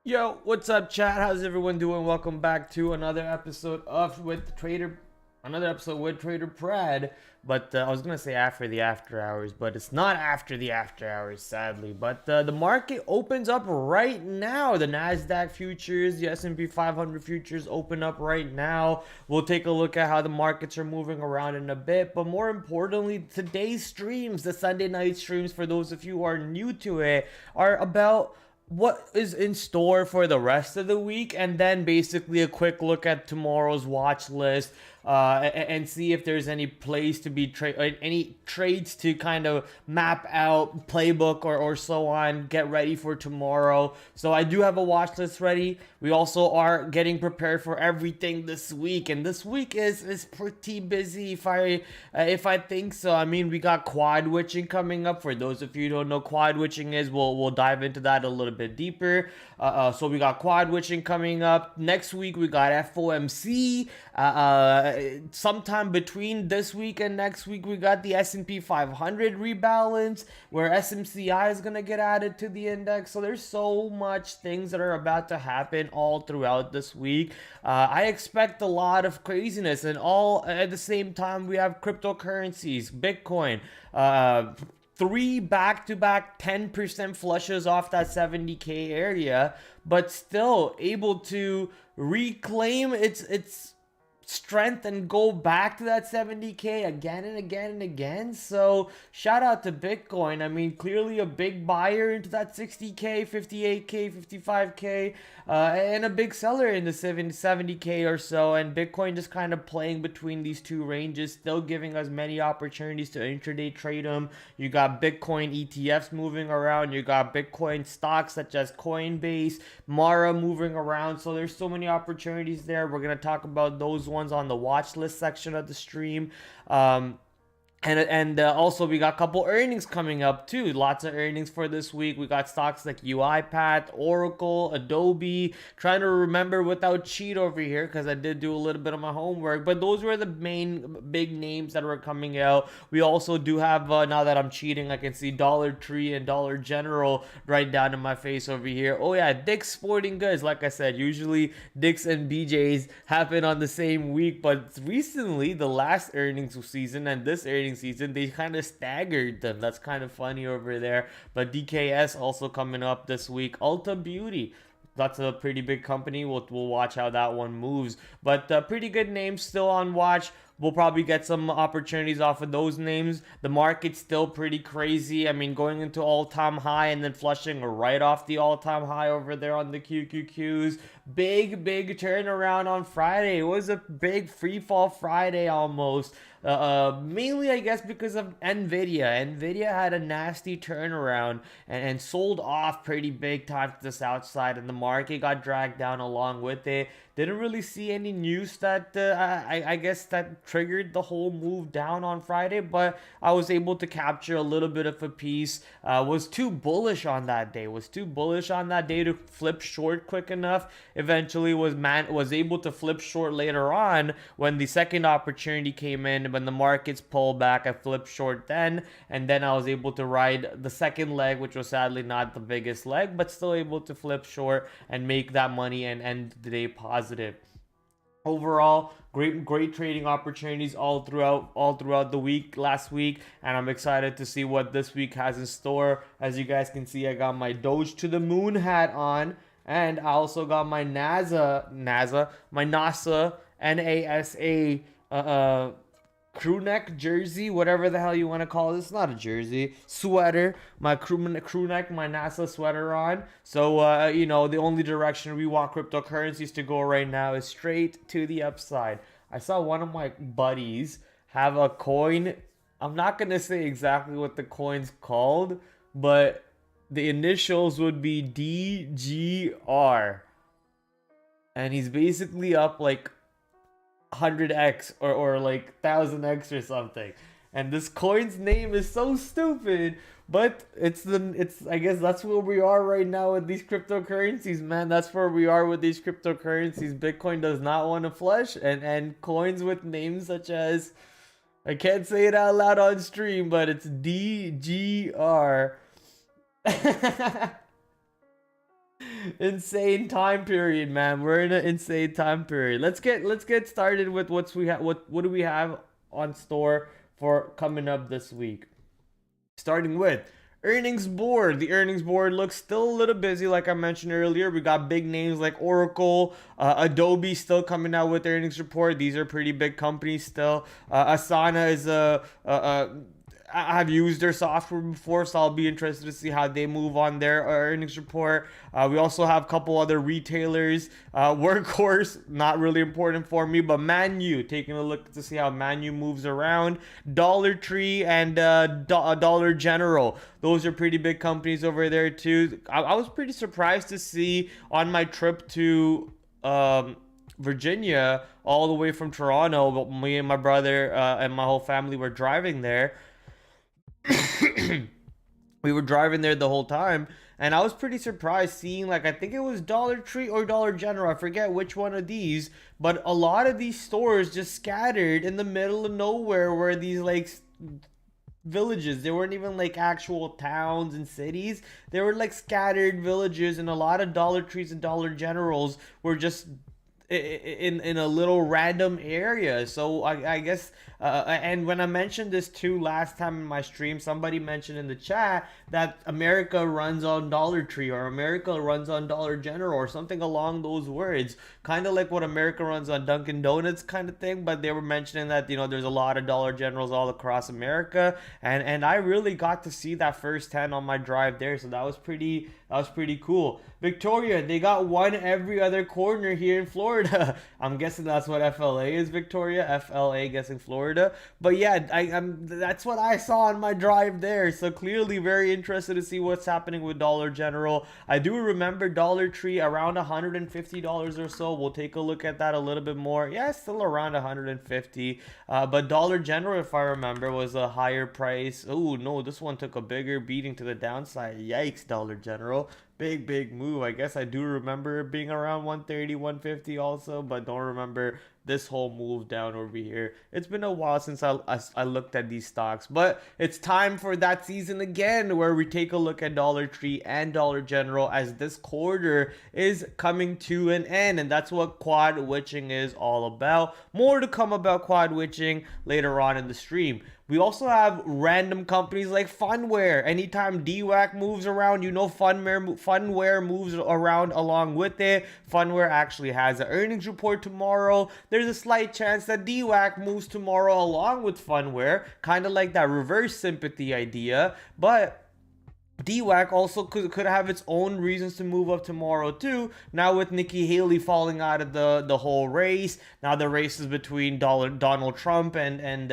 Yo, what's up, chat? How's everyone doing? Welcome back to another episode with TraderPrad. But I was gonna say after the after hours, but it's not after the after hours, sadly. But the market opens up right now. The Nasdaq futures, the S&P 500 futures open up right now. We'll take a look at how the markets are moving around in a bit. But more importantly, today's streams, the Sunday night streams, for those of you who are new to it, are about what is in store for the rest of the week, and then basically a quick look at tomorrow's watch list, and see if there's any place to be any trades to kind of map out, playbook or so on, get ready for tomorrow. So I do have a watch list ready. We also are getting prepared for everything this week, and this week is pretty busy if I think so. I mean, we got quad witching coming up. For those of you who don't know quad witching is, we'll dive into that a little bit deeper. So we got quad witching coming up next week. We got FOMC. Sometime between this week and next week, we got the S&P 500 rebalance, where SMCI is gonna get added to the index. So there's so much things that are about to happen all throughout this week. I expect a lot of craziness, and all at the same time we have cryptocurrencies, Bitcoin, 3 back-to-back 10% flushes off that 70K area, but still able to reclaim its strength and go back to that 70K again and again and again. So shout out to Bitcoin. I mean, clearly a big buyer into that 60K, 58K, 55K, and a big seller in the 70K or so. And Bitcoin just kind of playing between these two ranges, still giving us many opportunities to intraday trade them. You got Bitcoin ETFs moving around. You got Bitcoin stocks such as Coinbase, Mara moving around. So there's so many opportunities there. We're going to talk about those ones on the watch list section of the stream. And also we got a couple earnings coming up too. Lots of earnings for this week. We got stocks like UiPath, Oracle, Adobe. Trying to remember without cheat over here because I did do a little bit of my homework. But those were the main big names that were coming out. We also do have, now that I'm cheating, I can see Dollar Tree and Dollar General right down in my face over here. Oh yeah, Dick's Sporting Goods. Like I said, usually Dick's and BJ's happen on the same week. But recently, the last earnings season and this earnings season, they kind of staggered them. That's kind of funny over there. But DKS also coming up this week. Ulta Beauty, that's a pretty big company. We'll watch how that one moves. But pretty good names still on watch. We'll probably get some opportunities off of those names. The market's still pretty crazy. I mean, going into all-time high and then flushing right off the all-time high over there on the QQQs. Big turnaround on Friday. It was a big free fall Friday almost. Mainly, I guess, because of NVIDIA. NVIDIA had a nasty turnaround and sold off pretty big time to the south side, and the market got dragged down along with it. Didn't really see any news that I guess that triggered the whole move down on Friday, but I was able to capture a little bit of a piece. Was too bullish on that day. Was too bullish on that day to flip short quick enough. Eventually was able to flip short later on when the second opportunity came in. When the markets pulled back, I flipped short then, and then I was able to ride the second leg, which was sadly not the biggest leg, but still able to flip short and make that money and end the day positive. Overall, great trading opportunities all throughout the week last week, and I'm excited to see what this week has in store. As you guys can see, I got my Doge to the moon hat on, and I also got my NASA NASA crew neck jersey, whatever the hell you want to call it. It's not a jersey, sweater. My crew neck, my NASA sweater on. So the only direction we want cryptocurrencies to go right now is straight to the upside. I saw one of my buddies have a coin. I'm not gonna say exactly what the coin's called, but the initials would be DGR, and he's basically up like 100x or like 1000x or something. And this coin's name is so stupid, but it's I guess that's where we are right now with these cryptocurrencies, man. That's where we are with these cryptocurrencies. Bitcoin does not want to flush, and coins with names such as, I can't say it out loud on stream, but it's DGR. Insane time period, man. We're in an insane time period. Let's get started with what do we have on store for coming up this week. Starting with earnings board. The earnings board looks still a little busy, like I mentioned earlier. We got big names like Oracle, Adobe still coming out with earnings report. These are pretty big companies still. Asana is I've used their software before, so I'll be interested to see how they move on their earnings report. We also have a couple other retailers. Workhorse, not really important for me, but Manu, taking a look to see how Manu moves around. Dollar Tree and Dollar General. Those are pretty big companies over there too. I was pretty surprised to see on my trip to Virginia, all the way from Toronto. Me and my brother and my whole family were driving there. We were driving there the whole time, and I was pretty surprised seeing, like, I think it was Dollar Tree or Dollar General, I forget which one of these, but a lot of these stores just scattered in the middle of nowhere where these like villages. They weren't even like actual towns and cities. They were like scattered villages, and a lot of Dollar Trees and Dollar Generals were just in a little random area. So I guess and when I mentioned this too last time in my stream, somebody mentioned in the chat that America runs on Dollar Tree or America runs on Dollar General or something along those words, kind of like what America runs on Dunkin' Donuts kind of thing. But they were mentioning that there's a lot of Dollar Generals all across America, and I really got to see that firsthand on my drive there. So that was pretty cool. Victoria, they got one every other corner here in Florida. I'm guessing that's what FLA is, Victoria. FLA, guessing Florida. But yeah, that's what I saw on my drive there. So clearly very interested to see what's happening with Dollar General. I do remember Dollar Tree around $150 or so. We'll take a look at that a little bit more. Yeah, still around 150. But Dollar General, if I remember, was a higher price. Oh no, this one took a bigger beating to the downside. Yikes, Dollar General. Big move. I guess I do remember it being around 130, 150 also, but don't remember this whole move down over here. It's been a while since I looked at these stocks, but it's time for that season again where we take a look at Dollar Tree and Dollar General, as this quarter is coming to an end, and that's what quad witching is all about. More to come about quad witching later on in the stream. We also have random companies like Funware. Anytime DWAC moves around, Funware moves around along with it. Funware actually has an earnings report tomorrow. There's a slight chance that DWAC moves tomorrow along with Funware, kind of like that reverse sympathy idea. But DWAC also could have its own reasons to move up tomorrow too. Now with Nikki Haley falling out of the whole race, now the race is between Donald Trump and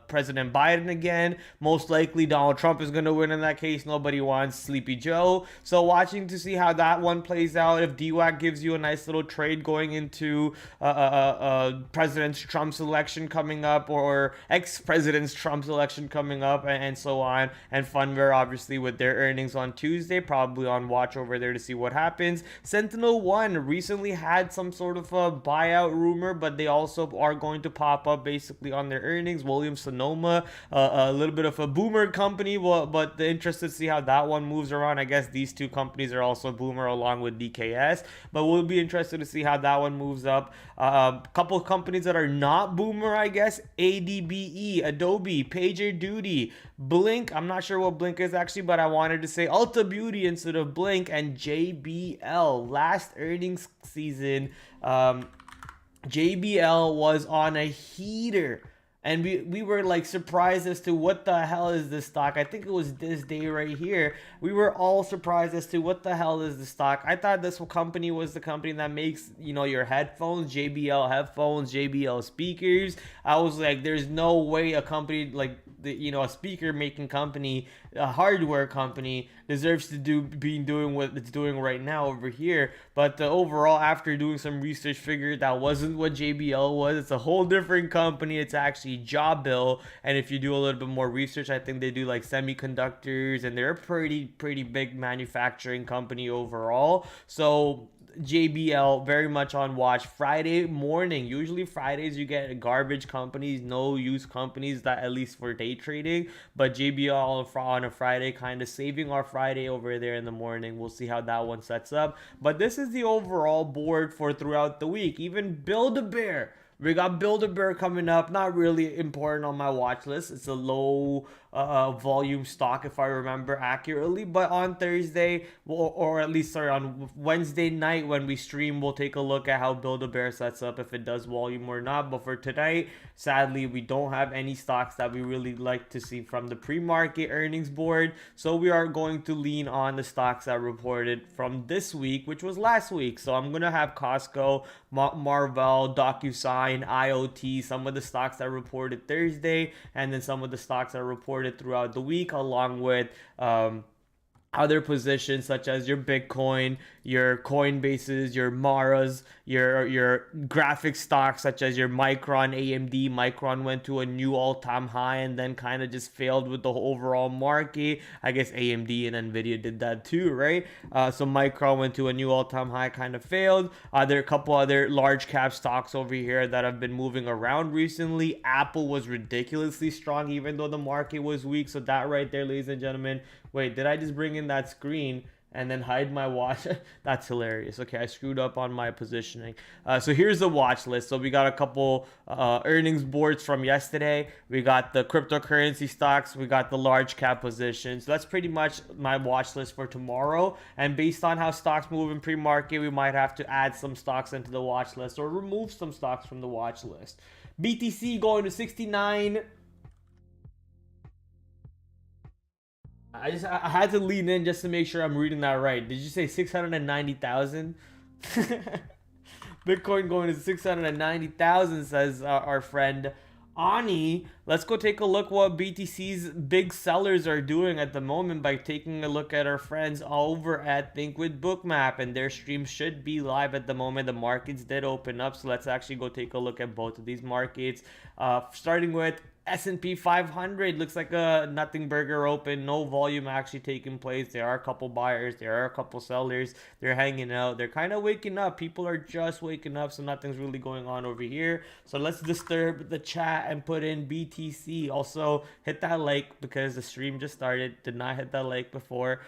President Biden again. Most likely Donald Trump is going to win in that case. Nobody wants Sleepy Joe. So watching to see how that one plays out. If DWAC gives you a nice little trade going into President Trump's election coming up, or ex-President Trump's election coming up, and so on. And Funware obviously with their earnings on Tuesday, probably on watch over there to see what happens. Sentinel One recently had some sort of a buyout rumor, but they also are going to pop up basically on their earnings. Williams Sonoma, a little bit of a boomer company, but interested to see how that one moves around. I guess these two companies are also boomer along with DKS, but we'll be interested to see how that one moves up. A couple of companies that are not boomer, I guess: ADBE, Adobe, PagerDuty, Blink. I'm not sure what Blink is actually, but I wanted to say Ulta Beauty instead of Blink, and JBL. Last earnings season, JBL was on a heater. And we were like surprised as to what the hell is this stock. I think it was this day right here. We were all surprised as to what the hell is the stock. I thought this company was the company that makes, your headphones, JBL headphones, JBL speakers. I was like, there's no way a company like a speaker making company, a hardware company, deserves to be doing what it's doing right now over here. But overall, after doing some research, figured that wasn't what JBL was. It's a whole different company. It's actually Jawbill. And if you do a little bit more research, I think they do like semiconductors, and they're a pretty big manufacturing company overall. So JBL very much on watch. Friday morning, usually Fridays you get garbage companies, no use companies, that at least for day trading. But JBL on a Friday, kind of saving our Friday over there in the morning. We'll see how that one sets up. But this is the overall board for throughout the week. Even Build-A-Bear. We got Build-A-Bear coming up. Not really important on my watch list. It's a low volume stock, if I remember accurately. But on Thursday, or at least on Wednesday night when we stream, we'll take a look at how Build-A-Bear sets up, if it does volume or not. But for tonight, sadly, we don't have any stocks that we really like to see from the pre-market earnings board. So we are going to lean on the stocks that reported from this week, which was last week. So I'm going to have Costco, Marvell, DocuSign, IoT, some of the stocks that reported Thursday, and then some of the stocks that reported throughout the week, along with other positions such as your Bitcoin, your Coinbases, your Maras, your graphic stocks such as your Micron, AMD. Micron went to a new all-time high and then kind of just failed with the overall market. I guess AMD and Nvidia did that too, right? So Micron went to a new all-time high, kind of failed. There are a couple other large cap stocks over here that have been moving around recently. Apple was ridiculously strong even though the market was weak. So that right there, ladies and gentlemen. Wait, did I just bring in that screen and then hide my watch? That's hilarious. Okay, I screwed up on my positioning. So here's the watch list. So we got a couple earnings boards from yesterday. We got the cryptocurrency stocks. We got the large cap positions. So that's pretty much my watch list for tomorrow. And based on how stocks move in pre-market, we might have to add some stocks into the watch list or remove some stocks from the watch list. BTC going to 69. I had to lean in just to make sure I'm reading that right. Did you say 690,000? Bitcoin going to 690,000, says our friend Ani. Let's go take a look what BTC's big sellers are doing at the moment by taking a look at our friends over at Think with Bookmap, and their stream should be live at the moment. The markets did open up, so let's actually go take a look at both of these markets. Starting with S&P 500, looks like a nothing burger open, no volume actually taking place. There are a couple buyers, there are a couple sellers, they're hanging out, they're kind of waking up. People are just waking up, so nothing's really going on over here. So let's disturb the chat and put in BTC. Also hit that like because the stream just started. Did not hit that like before.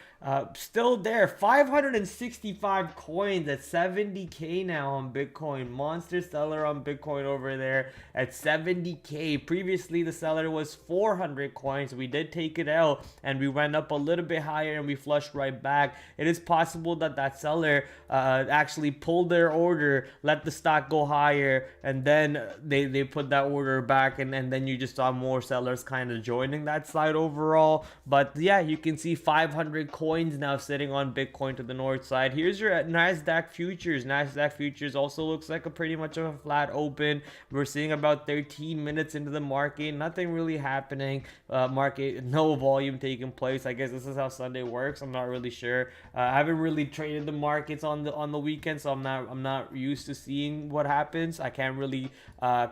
Still there, 565 coins at 70k now on Bitcoin. Monster seller on Bitcoin over there at 70k. Previously the seller was 400 coins. We did take it out and we went up a little bit higher and we flushed right back. It is possible that that seller actually pulled their order, let the stock go higher, and then they put that order back, and then you just saw more sellers kind of joining that side overall. But yeah, you can see 500 coins now sitting on Bitcoin to the north side. Here's your NASDAQ futures. NASDAQ futures also looks like a pretty much of a flat open. We're seeing about 13 minutes into the market, nothing really happening. Market, no volume taking place. I guess this is how Sunday works. I'm not really sure. I haven't really traded the markets on the weekend, so I'm not used to seeing what happens. I can't really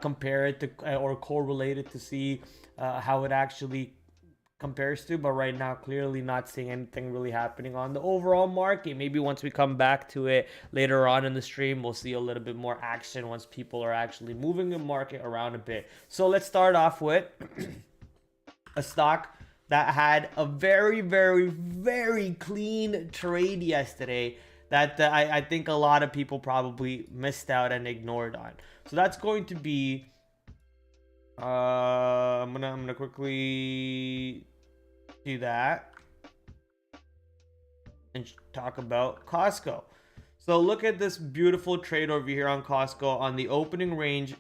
compare it to or correlate it to see how it actually compares to. But right now, clearly not seeing anything really happening on the overall market. Maybe once we come back to it later on in the stream, we'll see a little bit more action once people are actually moving the market around a bit. So let's start off with a stock that had a very, very, very clean trade yesterday that I think a lot of people probably missed out and ignored on. So that's going to be I'm gonna quickly do that and talk about Costco. So look at this beautiful trade over here on Costco on the opening range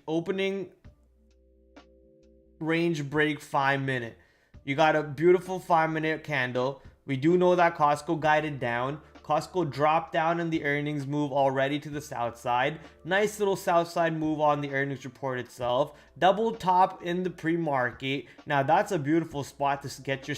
break 5-minute. You got a beautiful 5-minute candle. We do know that Costco guided down. Costco dropped down in the earnings move already to the south side. Nice little south side move on the earnings report itself. Double top in the pre-market. Now that's a beautiful spot to get your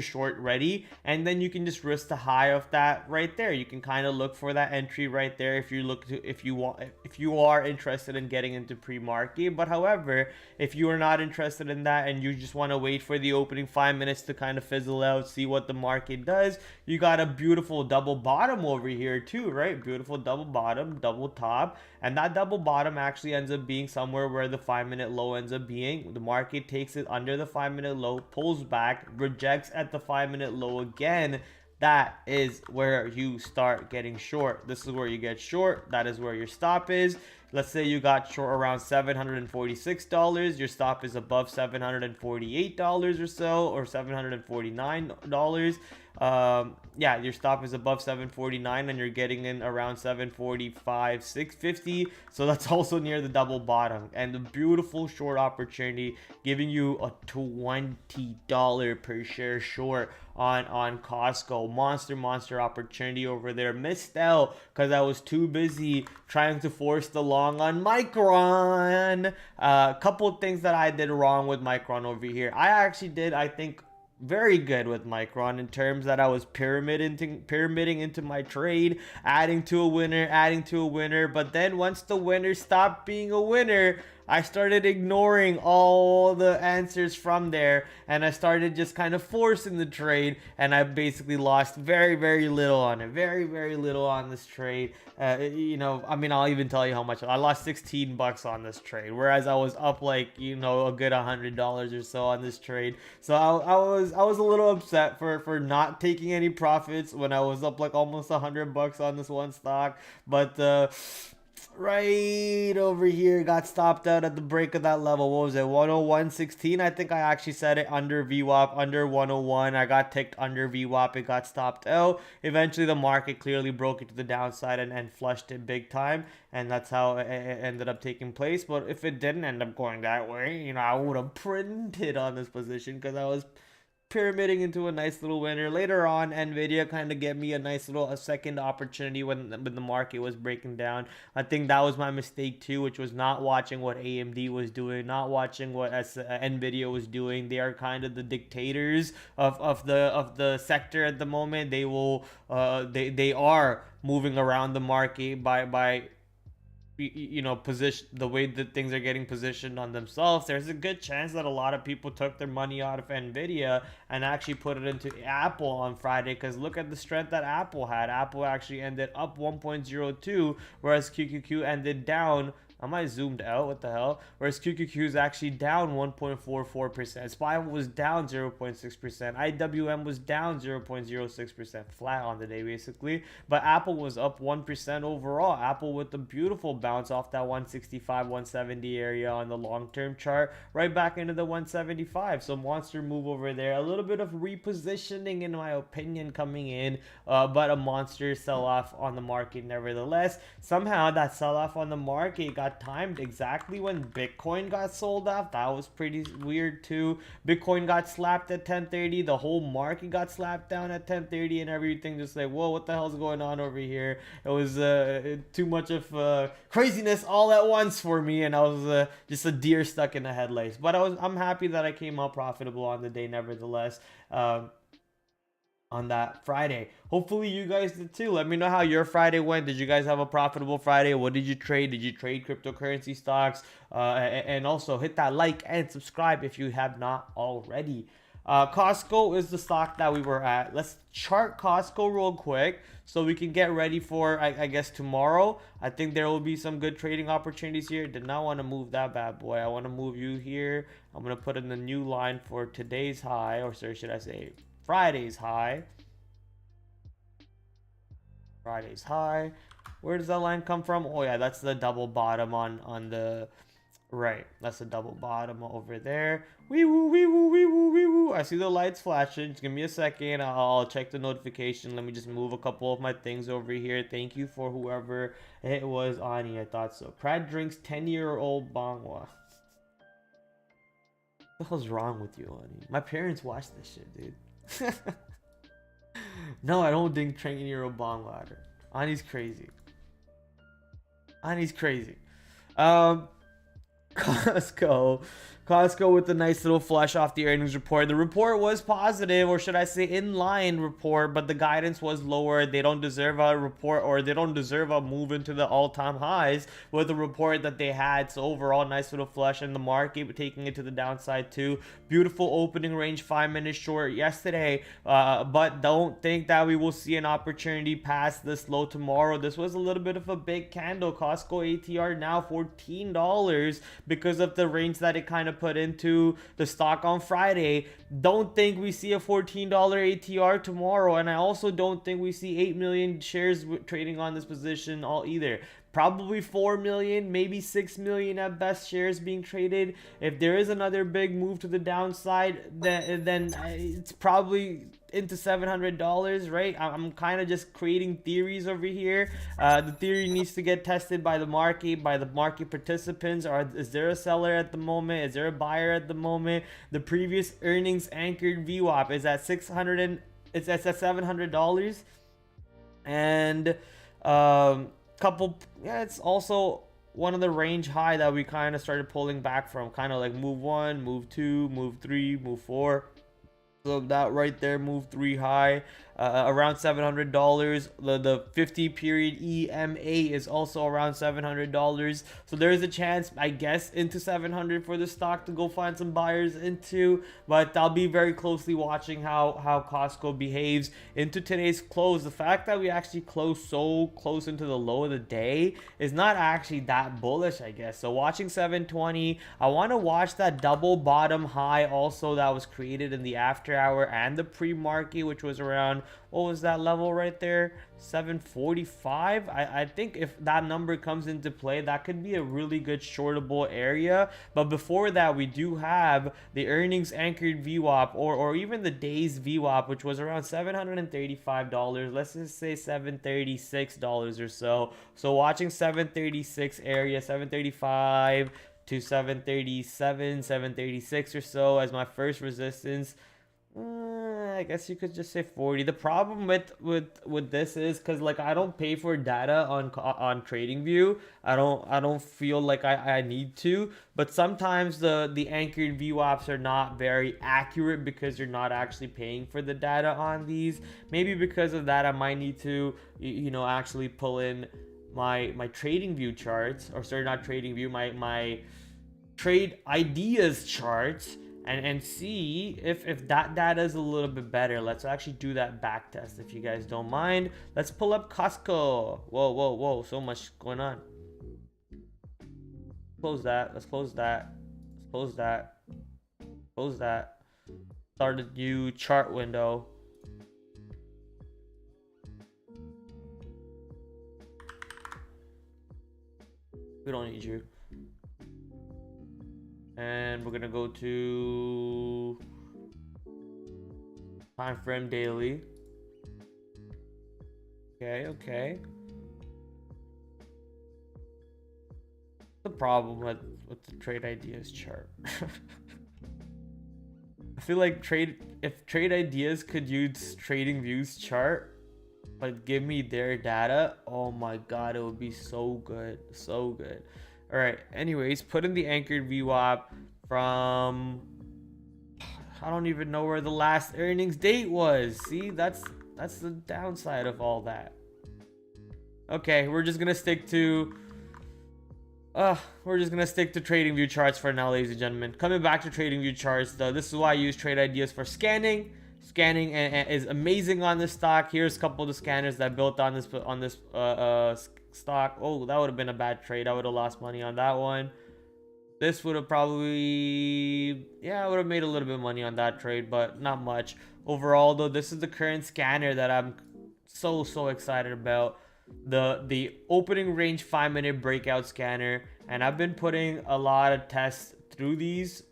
short ready, and then you can just risk the high of that right there. You can kind of look for that entry right there if you are interested in getting into pre-market. But however, if you are not interested in that and you just want to wait for the opening 5 minutes to kind of fizzle out, see what the market does, you got a beautiful double bottom over here too, right? Beautiful double bottom, double top, and that double bottom actually ends up being somewhere where the 5-minute low ends up being. The market takes it under the 5-minute low, pulls back, rejects at the 5-minute low again. That is where you start getting short. This is where you get short. That is where your stop is. Let's say you got short around $746. Your stop is above $748 or so, or $749. Yeah, your stop is above 749 and you're getting in around 745, 650. So that's also near the double bottom, and the beautiful short opportunity giving you a $20 per share short on Costco. Monster opportunity over there. Missed out because I was too busy trying to force the long on Micron. Couple things that I did wrong with Micron over here. I actually did, I think, very good with Micron in terms that I was pyramiding into my trade, adding to a winner, but then once the winner stopped being a winner, I started ignoring all the answers from there, and I started just kind of forcing the trade, and I basically lost very little on it. Very little on this trade. You know, I mean, I'll even tell you how much. I lost 16 bucks on this trade, whereas I was up like, you know, a good $100 or so on this trade. So I was a little upset for not taking any profits when I was up like almost $100 on this one stock. But right over here got stopped out at the break of that level. What was it, 101.16? I think I actually said it under VWAP, under 101. I got ticked under VWAP. It got stopped out. Eventually the market clearly broke it to the downside and flushed it big time, and that's how it ended up taking place. But if it didn't end up going that way, you know, I would have printed on this position because I was pyramiding into a nice little winner. Later on, Nvidia kind of gave me a nice little second opportunity when the market was breaking down. I think that was my mistake too, which was not watching what AMD was doing, not watching what Nvidia was doing. They are kind of the dictators of the sector at the moment. They will they are moving around the market by you know, position the way that things are getting positioned on themselves. There's a good chance that a lot of people took their money out of Nvidia and actually put it into Apple on Friday, because look at the strength that Apple had. Apple actually ended up 1.02, whereas QQQ ended down I might zoomed out. What the hell? Whereas QQQ is actually down 1.44%. SPY was down 0.6%. IWM was down 0.06%. Flat on the day, basically. But Apple was up 1% overall. Apple with a beautiful bounce off that 165, 170 area on the long-term chart, right back into the 175. So monster move over there. A little bit of repositioning, in my opinion, coming in, but a monster sell-off on the market nevertheless. Somehow that sell-off on the market got timed exactly when Bitcoin got sold off. That was pretty weird too. Bitcoin got slapped at 10:30. The whole market got slapped down at 10:30, and everything just like, whoa, what the hell's going on over here? It was too much of craziness all at once for me, and I was just a deer stuck in the headlights. But I'm happy that I came out profitable on the day nevertheless. On that Friday. Hopefully you guys did too. Let me know how your Friday went. Did you guys have a profitable Friday? What did you trade? Did you trade cryptocurrency stocks? And also hit that like and subscribe if you have not already. Costco is the stock that we were at. Let's chart Costco real quick so we can get ready for, I guess, tomorrow. I think there will be some good trading opportunities here. Did not want to move that bad boy. I want to move you here. I'm going to put in the new line for today's high, or sorry, should I say Friday's high. Friday's high. Where does that line come from? Oh yeah, that's the double bottom on the right. That's the double bottom over there. Wee woo, wee woo, wee woo, wee woo. I see the lights flashing. Just give me a second. I'll check the notification. Let me just move a couple of my things over here. Thank you for whoever it was. Ani, I thought so. Prad drinks 10-year-old Bangwa. What the hell's wrong with you, Ani? My parents watch this shit, dude. No, I don't think 10-year-old bong ladder. Ani's crazy. Ani's crazy. Costco with a nice little flush off the earnings report. The report was positive, or should I say in-line report, but the guidance was lower. They don't deserve a report, or they don't deserve a move into the all-time highs with the report that they had. So overall, nice little flush in the market, taking it to the downside too. Beautiful opening range, 5 minutes short yesterday, but don't think that we will see an opportunity past this low tomorrow. This was a little bit of a big candle. Costco ATR now $14 because of the range that it kind of put into the stock on Friday. Don't think we see a $14 ATR tomorrow, and I also don't think we see 8 million shares trading on this position all either. Probably 4 million, maybe 6 million at best shares being traded. If there is another big move to the downside, then it's probably into $700, right? I'm kind of just creating theories over here. The theory needs to get tested by the market participants. Is there a seller at the moment? Is there a buyer at the moment? The previous earnings anchored VWAP is at it's at $700, and it's also one of the range high that we kind of started pulling back from, kind of like move 1, move 2, move 3, move 4. So that right there, move 3 high, around $700. The 50 period EMA is also around $700. So there is a chance, I guess, into 700 for the stock to go find some buyers into. But I'll be very closely watching how Costco behaves into today's close. The fact that we actually closed so close into the low of the day is not actually that bullish, I guess. So watching 720, I want to watch that double bottom high also that was created in the after hour and the pre-market, which was around, what was that level right there, 745. I think if that number comes into play, that could be a really good shortable area. But before that, we do have the earnings anchored VWAP, or even the day's VWAP, which was around $735. Let's just say $736 or so. So watching 736 area, 735 to 737, 736 or so as my first resistance. I guess you could just say 40. The problem with this is because, like, I don't pay for data on TradingView. I don't feel like I need to. But sometimes the anchored VWAPs are not very accurate because you're not actually paying for the data on these. Maybe because of that, I might need to actually pull in my TradingView charts, or sorry, not TradingView, my trade ideas charts, and see if that data is a little bit better. Let's actually do that back test if you guys don't mind. Let's pull up Costco. Whoa, so much going on. Close that. Let's close that. Let's close that. Close that. Start a new chart window. We don't need you. And we're gonna go to time frame daily. Okay, okay. The problem with the trade ideas chart. I feel like if trade ideas could use trading views chart but give me their data, oh my god, it would be so good, so good. All right, anyways, put in the anchored VWAP from, I don't even know where the last earnings date was. See, that's the downside of all that. Okay, we're just gonna stick to trading view charts for now, ladies and gentlemen. Coming back to trading view charts, though, this is why I use trade ideas for scanning. Scanning is amazing on this stock. Here's a couple of the scanners that built on this stock. Oh, that would have been a bad trade. I would have lost money on that one. This would have probably, yeah, I would have made a little bit of money on that trade, but not much. Overall, though, this is the current scanner that I'm so excited about. The opening range 5-minute breakout scanner, and I've been putting a lot of tests through these,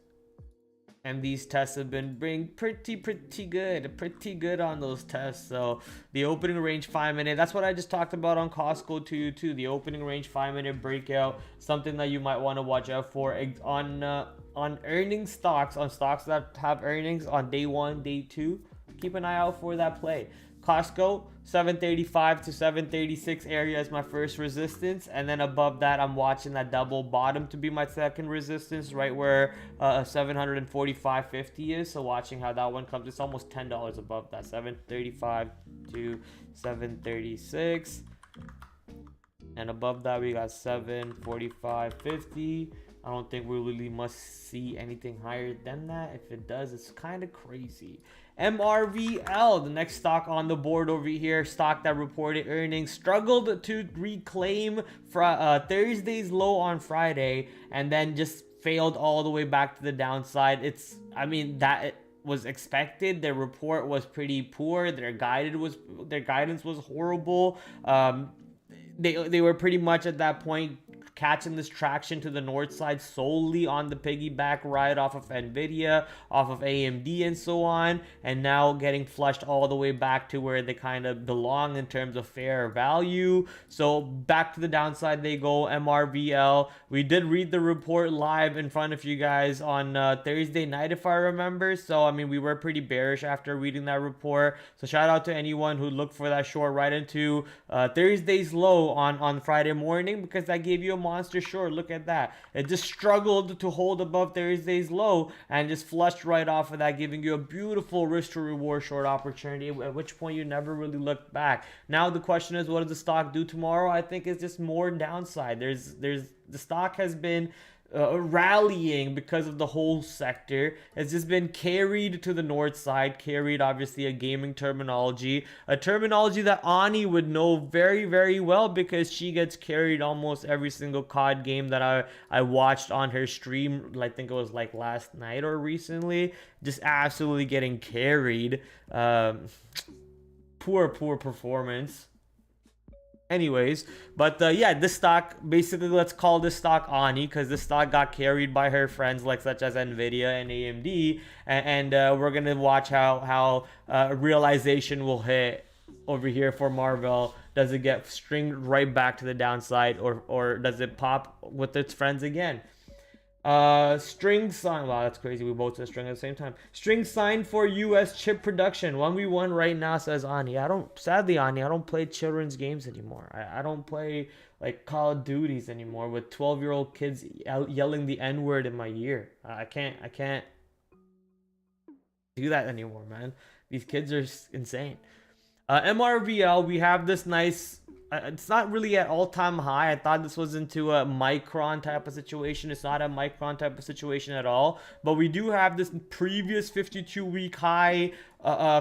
and these tests have been pretty good on those tests. So the opening range 5-minute, that's what I just talked about on Costco to you too. The opening range 5-minute breakout, something that you might want to watch out for on earning stocks, on stocks that have earnings on day 1, day 2. Keep an eye out for that play. Costco, 735 to 736 area is my first resistance, and then above that I'm watching that double bottom to be my second resistance, right where 745.50 is. So watching how that one comes, it's almost $10 above that, 735 to 736, and above that we got 745.50. I don't think we really must see anything higher than that. If it does, it's kind of crazy. MRVL, the next stock on the board over here, stock that reported earnings, struggled to reclaim Thursday's low on Friday, and then just failed all the way back to the downside. That was expected. Their report was pretty poor. Their guidance was horrible. They were pretty much at that point catching this traction to the north side solely on the piggyback ride off of Nvidia, off of AMD and so on, and now getting flushed all the way back to where they kind of belong in terms of fair value. So back to the downside they go. MRVL, we did read the report live in front of you guys on Thursday night, if I remember. So I mean, we were pretty bearish after reading that report. So shout out to anyone who looked for that short right into Thursday's low on Friday morning, because that gave you a monster short. Look at that. It just struggled to hold above Thursday's low and just flushed right off of that, giving you a beautiful risk to reward short opportunity, at which point you never really looked back. Now the question is, what does the stock do tomorrow? I think it's just more downside. The stock has been rallying because of the whole sector. It's just been carried to the north side. Carried, obviously a gaming terminology, a terminology that Ani would know very well, because she gets carried almost every single COD game that I watched on her stream. I think it was like last night or recently. Just absolutely getting carried. Poor performance. Anyways, but yeah, this stock, basically, let's call this stock Ani, because this stock got carried by her friends such as Nvidia and AMD, and we're gonna watch how realization will hit over here for Marvel. Does it get stringed right back to the downside, or does it pop with its friends again? String sign. Wow, that's crazy. We both said string at the same time. String sign for US chip production. 1v1 right now, says Ani. Sadly, Ani, I don't play children's games anymore. I don't play like Call of Duties anymore with 12-year-old kids yelling the N-word in my ear. I can't do that anymore, man. These kids are insane. MRVL, we have this nice, it's not really at all-time high. I thought this was into a micron type of situation. It's not a micron type of situation at all, but we do have this previous 52-week high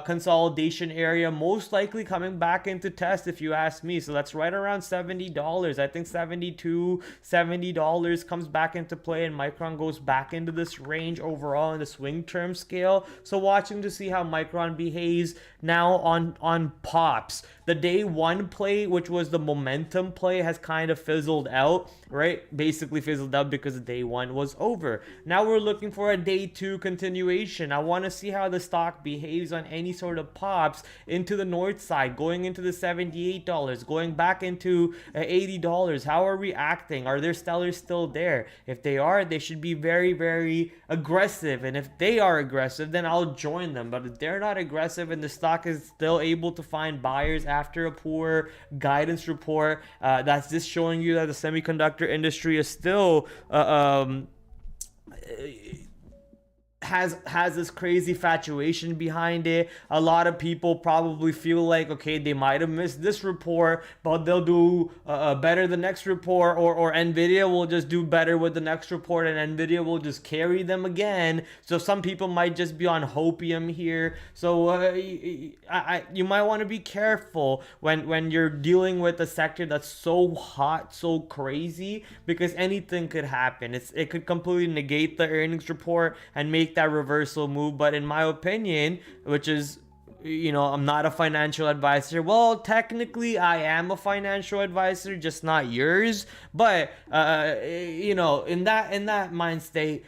consolidation area, most likely coming back into test if you ask me. So that's right around $70. I think $70 comes back into play, and Micron goes back into this range overall in the swing term scale. So watching to see how Micron behaves now on pops. The day one play, which was the momentum play, has kind of fizzled out, right? Basically fizzled out because the day one was over. Now we're looking for a day two continuation. I want to see how the stock behaves on any sort of pops into the north side, going into the $78, going back into $80. How are we acting? Are there sellers still there? If they are, they should be very, very aggressive. And if they are aggressive, then I'll join them. But if they're not aggressive and the stock is still able to find buyers after a poor guidance report, that's just showing you that the semiconductor industry is still has this crazy fatuation behind it. A lot of people probably feel like, okay, they might have missed this report, but they'll do better the next report, or Nvidia will just do better with the next report, and Nvidia will just carry them again. So some people might just be on hopium here. So you might want to be careful when you're dealing with a sector that's so hot, so crazy, because anything could happen. It could completely negate the earnings report and make that reversal move. But in my opinion, which is, I'm not a financial advisor. Well, technically I am a financial advisor, just not yours. But in that mind state,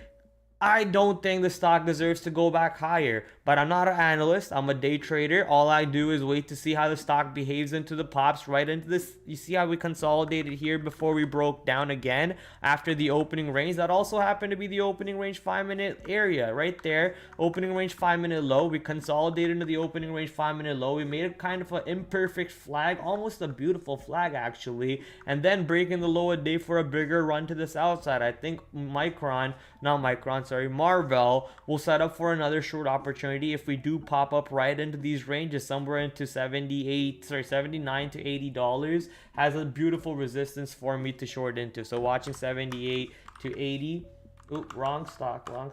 I don't think the stock deserves to go back higher. But I'm not an analyst. I'm a day trader. All I do is wait to see how the stock behaves into the pops, right into this. You see how we consolidated here before we broke down again after the opening range. That also happened to be the opening range 5-minute area right there. Opening range 5-minute low. We consolidated into the opening range 5-minute low. We made it kind of an imperfect flag, almost a beautiful flag actually, and then breaking the low a day for a bigger run to this outside. I think Marvell will set up for another short opportunity if we do pop up right into these ranges, somewhere into 79 to $80, has a beautiful resistance for me to short into. So watching 78 to 80. Oop, wrong stock. There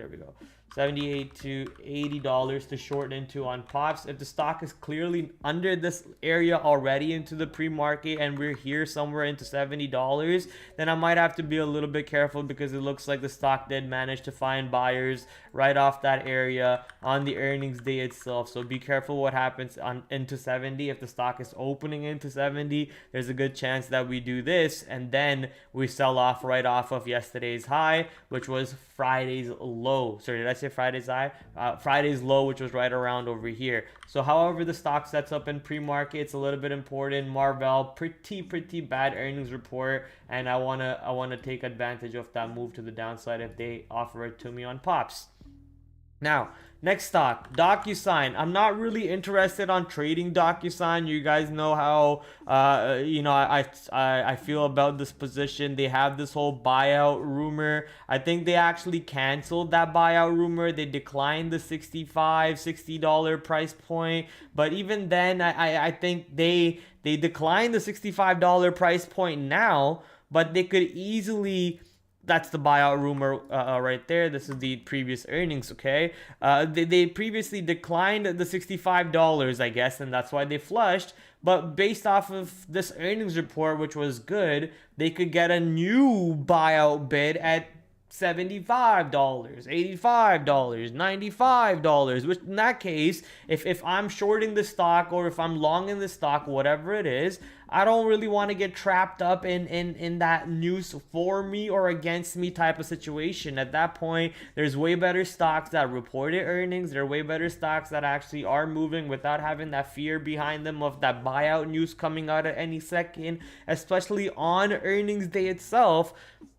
we go. $78 to $80 to short into on pops. If the stock is clearly under this area already into the pre-market and we're here somewhere into $70, then I might have to be a little bit careful, because it looks like the stock did manage to find buyers right off that area on the earnings day itself. So be careful what happens into 70. If the stock is opening into 70, there's a good chance that we do this and then we sell off right off of yesterday's high, which was Friday's low. Sorry, did I say Friday's high? Friday's low, which was right around over here. So however the stock sets up in pre-market, it's a little bit important. Marvell, pretty bad earnings report, and I wanna take advantage of that move to the downside if they offer it to me on pops. Now, next stock, DocuSign. I'm not really interested on trading DocuSign. You guys know how I feel about this position. They have this whole buyout rumor. I think they actually canceled that buyout rumor. They declined the $60 price point. But even then, I think they declined the $65 price point now, but they could easily... That's the buyout rumor right there. This is the previous earnings, okay? They previously declined the $65, I guess, and that's why they flushed. But based off of this earnings report, which was good, they could get a new buyout bid at $75, $85, $95, which in that case, if I'm shorting the stock or if I'm long in the stock, whatever it is, I don't really want to get trapped up in that news for me or against me type of situation. At that point, there's way better stocks that reported earnings. There are way better stocks that actually are moving without having that fear behind them of that buyout news coming out at any second, especially on earnings day itself.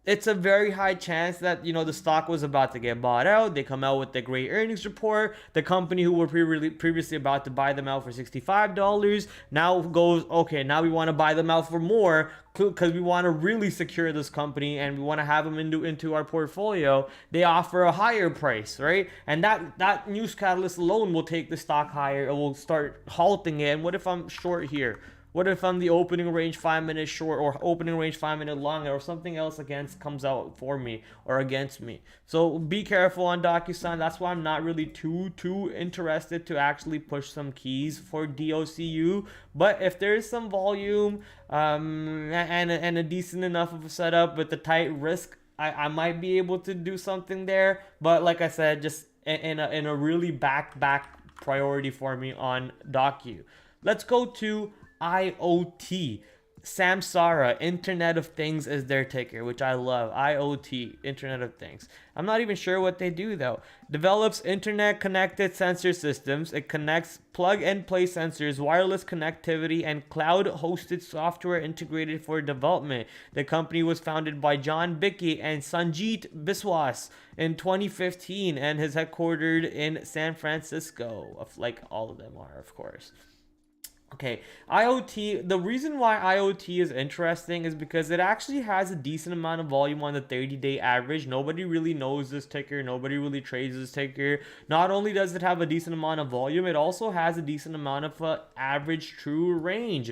It's a very high chance that, the stock was about to get bought out. They come out with the great earnings report. The company who were previously about to buy them out for $65 now goes, okay, now we want to buy them out for more because we want to really secure this company and we want to have them into our portfolio. They offer a higher price, right? And that news catalyst alone will take the stock higher. It will start halting it. And what if I'm short here? What if I'm the opening range 5 minutes short, or opening range 5 minute long, or something else against comes out for me or against me? So be careful on DocuSign. That's why I'm not really too interested to actually push some keys for DOCU. But if there's some volume and a decent enough of a setup with the tight risk, I might be able to do something there. But like I said, just in a really back priority for me on Docu. Let's go to IoT. Samsara, Internet of Things is their ticker, which I love. IoT, Internet of Things. I'm not even sure what they do though. Develops internet connected sensor systems. It connects plug and play sensors, wireless connectivity, and cloud hosted software integrated for development. The company was founded by John Bickey and Sanjeet Biswas in 2015 and is headquartered in San Francisco, like all of them are, of course. Okay, IoT, the reason why IoT is interesting is because it actually has a decent amount of volume on the 30-day average. Nobody really knows this ticker. Nobody really trades this ticker. Not only does it have a decent amount of volume, it also has a decent amount of average true range.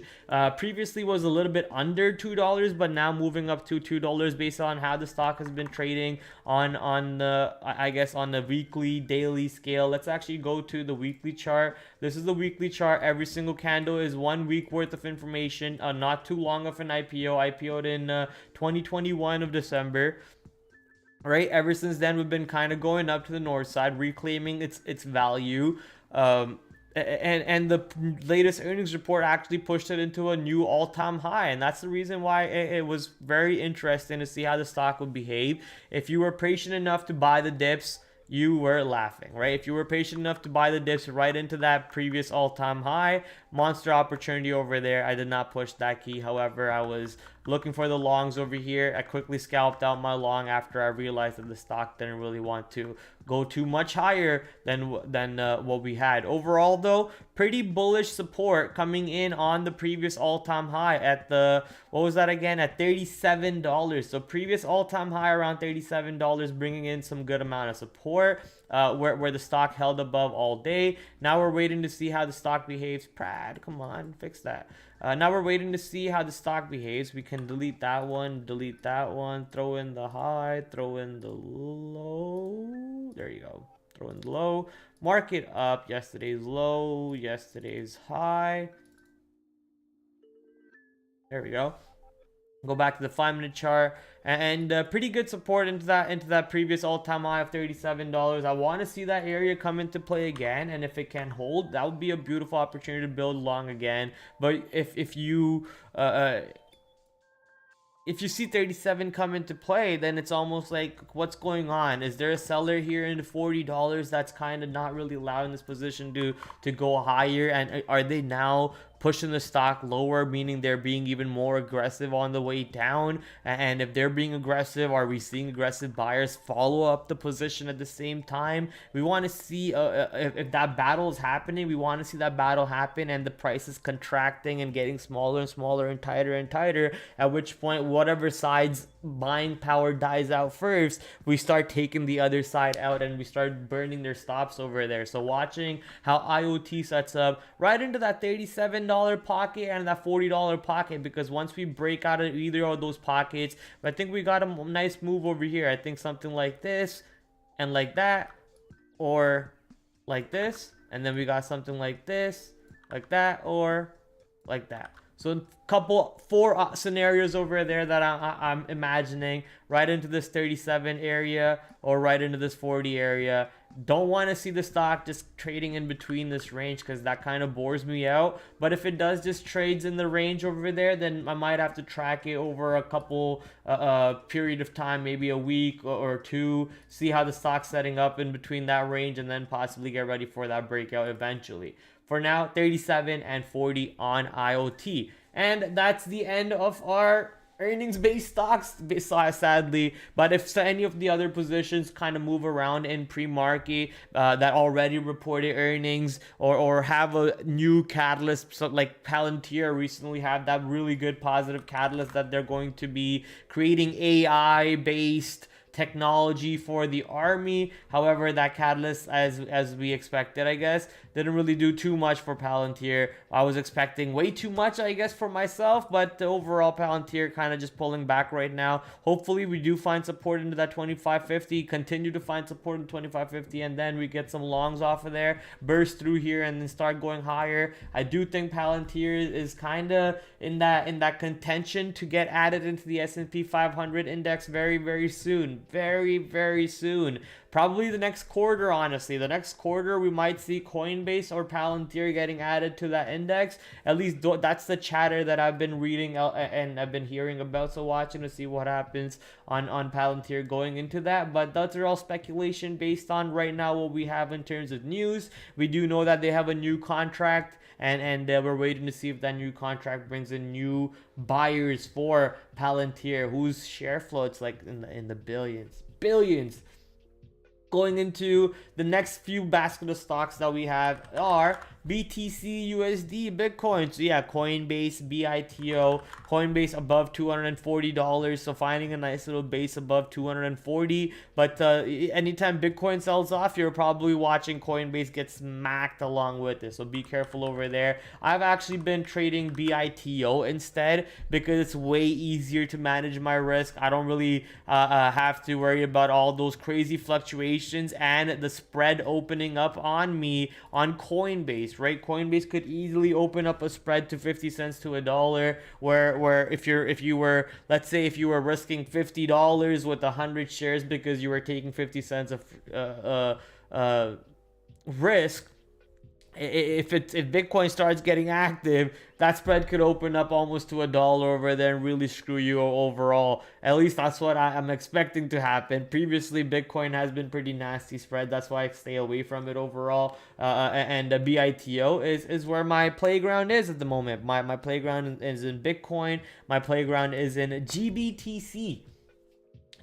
Previously was a little bit under $2, but now moving up to $2 based on how the stock has been trading on the, I guess, on the weekly, daily scale. Let's actually go to the weekly chart. This is the weekly chart. Every single candle is 1 week worth of information. Not too long of an IPO'd in 2021 of December. Right, ever since then we've been kind of going up to the north side, reclaiming its value. And the latest earnings report actually pushed it into a new all-time high, and that's the reason why it was very interesting to see how the stock would behave. If you were patient enough to buy the dips, you were laughing, right? If you were patient enough to buy the dips right into that previous all-time high, monster opportunity over there. I did not push that key. However, I was looking for the longs over here. I quickly scalped out my long after I realized that the stock didn't really want to go too much higher than what we had. Overall, though, pretty bullish support coming in on the previous all-time high at the, what was that again? At $37. So previous all-time high around $37, bringing in some good amount of support. Where the stock held above all day. Now we're waiting to see how the stock behaves. Prad, come on, fix that. Now we're waiting to see how the stock behaves. We can delete that one, throw in the high, throw in the low. There you go. Throw in the low. Market up. Yesterday's low, yesterday's high. There we go. Go back to the 5-minute chart, and pretty good support into that previous all-time high of $37. I want to see that area come into play again, and if it can hold, that would be a beautiful opportunity to build long again. But if you see 37 come into play, then it's almost like, what's going on? Is there a seller here in the $40 that's kind of not really allowing this position to go higher? And are they now pushing the stock lower, meaning they're being even more aggressive on the way down? And if they're being aggressive, are we seeing aggressive buyers follow up the position at the same time? We want to see if that battle is happening. We want to see that battle happen and the price is contracting and getting smaller and smaller and tighter, at which point whatever side's buying power dies out first, we start taking the other side out and we start burning their stops over there. So watching how IoT sets up right into that $37 pocket and that $40 pocket, because once we break out of either of those pockets, I think we got a nice move over here. I think something like this and like that, or like this, and then we got something like this, like that, or like that. So four scenarios over there that I'm imagining, right into this 37 area or right into this 40 area. Don't want to see the stock just trading in between this range, because that kind of bores me out. But if it does just trades in the range over there, then I might have to track it over a couple period of time, maybe a week or two, see how the stock's setting up in between that range, and then possibly get ready for that breakout eventually. For now, 37 and 40 on IoT. And that's the end of our earnings-based stocks, sadly. But if any of the other positions kind of move around in pre-market that already reported earnings or have a new catalyst, so like Palantir recently had that really good positive catalyst that they're going to be creating AI-based technology for the army. However, that catalyst, as we expected, I guess, didn't really do too much for Palantir. I was expecting way too much, I guess, for myself, but the overall Palantir kind of just pulling back right now. Hopefully we do find support into that 2550, continue to find support in 2550, and then we get some longs off of there, burst through here, and then start going higher. I do think Palantir is kind of in that contention to get added into the S&P 500 index very soon, very soon. Probably the next quarter, honestly. The next quarter, we might see Coinbase or Palantir getting added to that index. At least that's the chatter that I've been reading and I've been hearing about. So watching to see what happens on Palantir going into that. But those are all speculation based on right now what we have in terms of news. We do know that they have a new contract. And we're waiting to see if that new contract brings in new buyers for Palantir, whose share flow it's like in the billions. Going into the next few basket of stocks that we have are BTC, USD, Bitcoin. So yeah, Coinbase, BITO, Coinbase above $240. So finding a nice little base above 240. But anytime Bitcoin sells off, you're probably watching Coinbase get smacked along with it. So be careful over there. I've actually been trading BITO instead because it's way easier to manage my risk. I don't really have to worry about all those crazy fluctuations and the spread opening up on me on Coinbase, right? Coinbase could easily open up a spread to 50 cents to $1, where if you were, let's say if you were risking $50 with 100 shares because you were taking 50 cents of risk, if Bitcoin starts getting active, that spread could open up almost to $1 over there and really screw you overall. At least that's what I'm expecting to happen. Previously, Bitcoin has been pretty nasty spread. That's why I stay away from it overall. And BITO is where my playground is at the moment. My playground is in Bitcoin. My playground is in GBTC.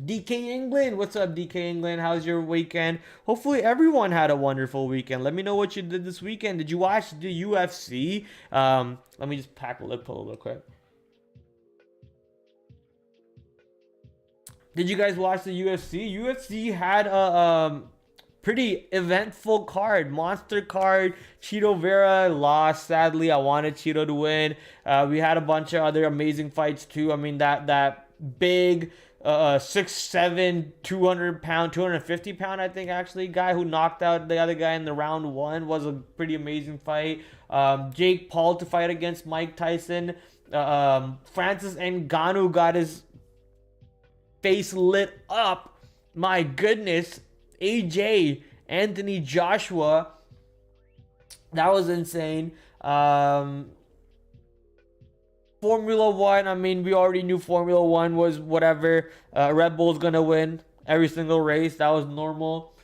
DK England, what's up, DK England? How's your weekend? Hopefully everyone had a wonderful weekend. Let me know what you did this weekend. Did you watch the UFC? Let me just pack a lip pull real quick. Did you guys watch the UFC? UFC had a pretty eventful card, monster card. Chito Vera lost, sadly. I wanted Chito to win. We had a bunch of other amazing fights too. I mean, that big 6'7", 200-pound, 250-pound, I think, actually, guy who knocked out the other guy in the round one was a pretty amazing fight. Jake Paul to fight against Mike Tyson. Francis Ngannou got his face lit up. My goodness. AJ, Anthony Joshua. That was insane. Formula One, I mean, we already knew Formula One was whatever. Red Bull's gonna win every single race. That was normal.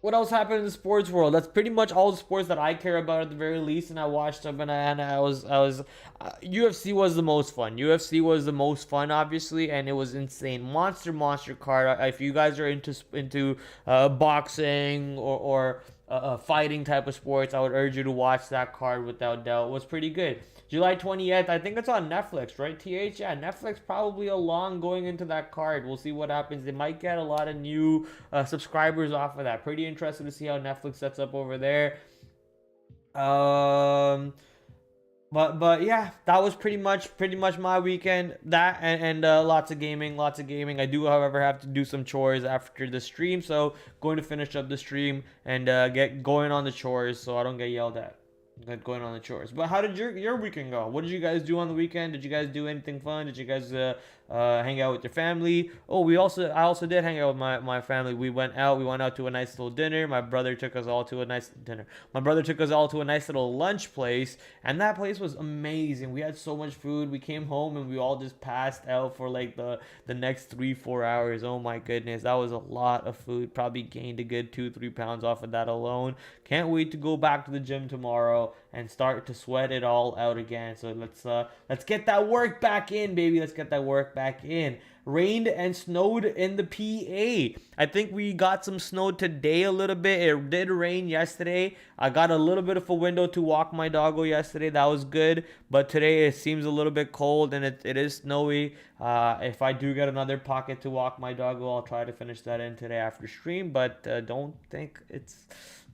What else happened in the sports world? That's pretty much all the sports that I care about at the very least. And I watched them, and I was UFC was the most fun. UFC was the most fun, obviously, and it was insane. Monster card. If you guys are into boxing or fighting type of sports, I would urge you to watch that card without doubt. It was pretty good. July 20th, I think it's on Netflix, right, TH? Yeah, Netflix probably along going into that card. We'll see what happens. They might get a lot of new subscribers off of that. Pretty interested to see how Netflix sets up over there. But yeah, that was pretty much my weekend. That and lots of gaming. I do, however, have to do some chores after the stream, so going to finish up the stream and get going on the chores so I don't get yelled at. Going on the chores. But how did your weekend go? What did you guys do on the weekend? Did you guys do anything fun? Did you guys hang out with your family? Oh, I also did hang out with my family. We went out to a nice little dinner. My brother took us all to a nice little lunch place, and that place was amazing. We had so much food. We came home and we all just passed out for like the next 3-4 hours. Oh my goodness, that was a lot of food. Probably gained a good 2-3 pounds off of that alone. Can't wait to go back to the gym tomorrow and start to sweat it all out again. So let's get that work back in, baby. Let's get that work back in. Rained and snowed in the PA. I think we got some snow today a little bit. It did rain yesterday. I got a little bit of a window to walk my doggo yesterday. That was good. But today it seems a little bit cold and it is snowy. If I do get another pocket to walk my doggo, I'll try to finish that in today after stream. But don't think it's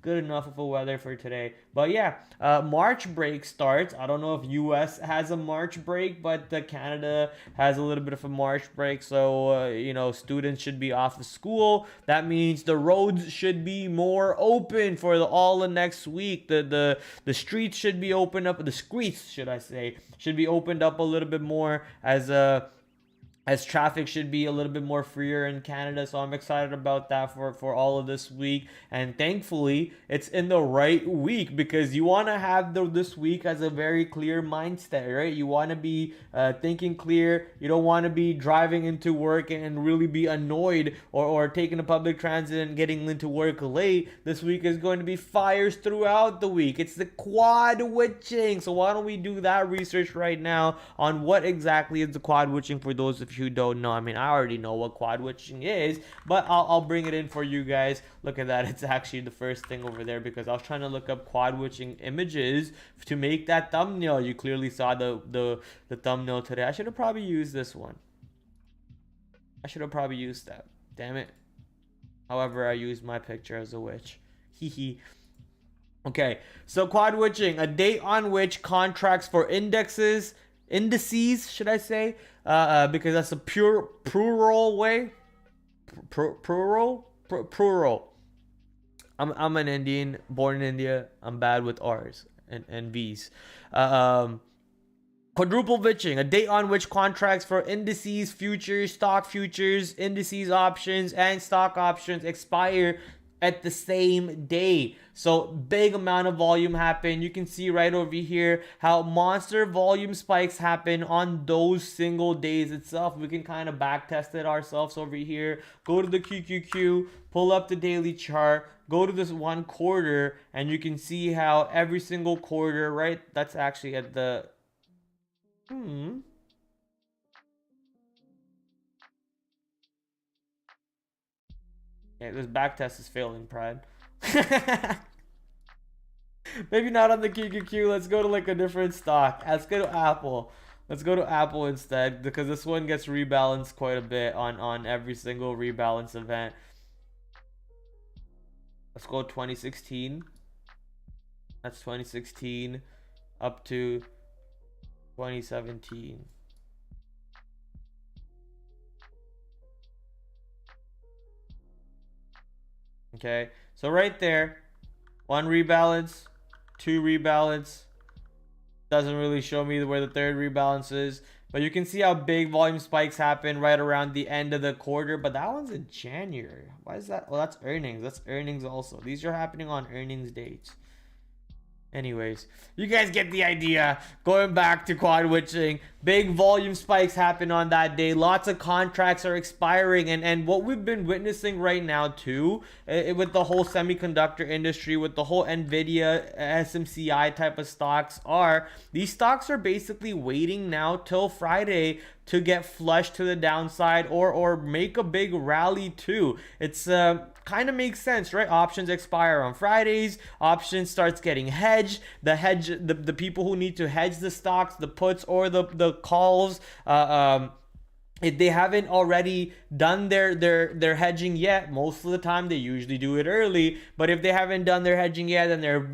good enough of a weather for today. But yeah, March break starts. I don't know if US has a March break, but Canada has a little bit of a March break. So you know, students should be off of school. That means the roads should be more open for all the next week. The streets should be opened up. The streets, should I say, should be opened up a little bit more as traffic should be a little bit more freer in Canada. So I'm excited about that for all of this week. And thankfully, it's in the right week, because you want to have this week as a very clear mindset, right? You want to be thinking clear. You don't want to be driving into work and really be annoyed, or taking the public transit and getting into work late. This week is going to be fires throughout the week. It's the quad witching. So why don't we do that research right now on what exactly is the quad witching for those of you who don't know. I mean, I already know what quad witching is, but I'll bring it in for you guys. Look at that. It's actually the first thing over there, because I was trying to look up quad witching images to make that thumbnail. You clearly saw the thumbnail today. I should have probably used this one. I should have probably used that. Damn it. However, I used my picture as a witch. Hee. Okay, so quad witching, a date on which contracts for indices, should I say, because that's a plural way. Plural. I'm an Indian, born in India. I'm bad with R's and V's. Quadruple witching, a date on which contracts for indices, futures, stock futures, indices options, and stock options expire at the same day. So big amount of volume happen. You can see right over here how monster volume spikes happen on those single days itself. We can kind of back test it ourselves over here. Go to the QQQ, pull up the daily chart, go to this 1 quarter, and you can see how every single quarter, right? That's actually at the yeah, this back test is failing, Pride. Maybe not on the QQQ. Let's go to like a different stock. Let's go to Apple. Let's go to Apple instead, because this one gets rebalanced quite a bit on every single rebalance event. Let's go 2016. That's 2016 up to 2017. Okay, so right there, 1 rebalance, 2 rebalance. Doesn't really show me where the 3rd rebalance is, but you can see how big volume spikes happen right around the end of the quarter. But that one's in January. Why is that? Well, that's earnings. That's earnings also. These are happening on earnings dates. Anyways, you guys get the idea. Going back to quad witching, big volume spikes happen on that day. Lots of contracts are expiring, and what we've been witnessing right now too, with the whole semiconductor industry, with the whole Nvidia, SMCI type of stocks, these stocks are basically waiting now till Friday to get flushed to the downside, or make a big rally too. It's kind of makes sense, right? Options expire on Fridays. Options starts getting hedged. The people who need to hedge the stocks, the puts or the calls, if they haven't already done their hedging yet, most of the time they usually do it early. But if they haven't done their hedging yet, then they're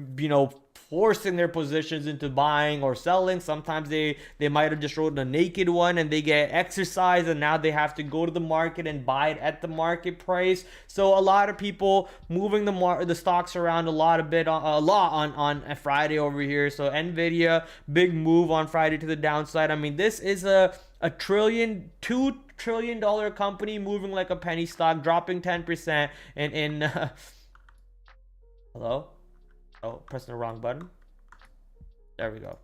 forcing their positions into buying or selling. Sometimes they might have just wrote a naked one and they get exercised, and now they have to go to the market and buy it at the market price. So a lot of people moving the stocks around a lot on a Friday over here. So Nvidia, big move on Friday to the downside. I mean, this is a $2 trillion company moving like a penny stock, dropping 10% in hello. Oh, pressing the wrong button. There we go.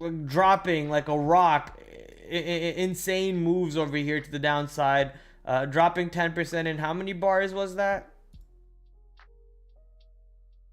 We're dropping like a rock. Insane moves over here to the downside. Dropping 10% in how many bars was that?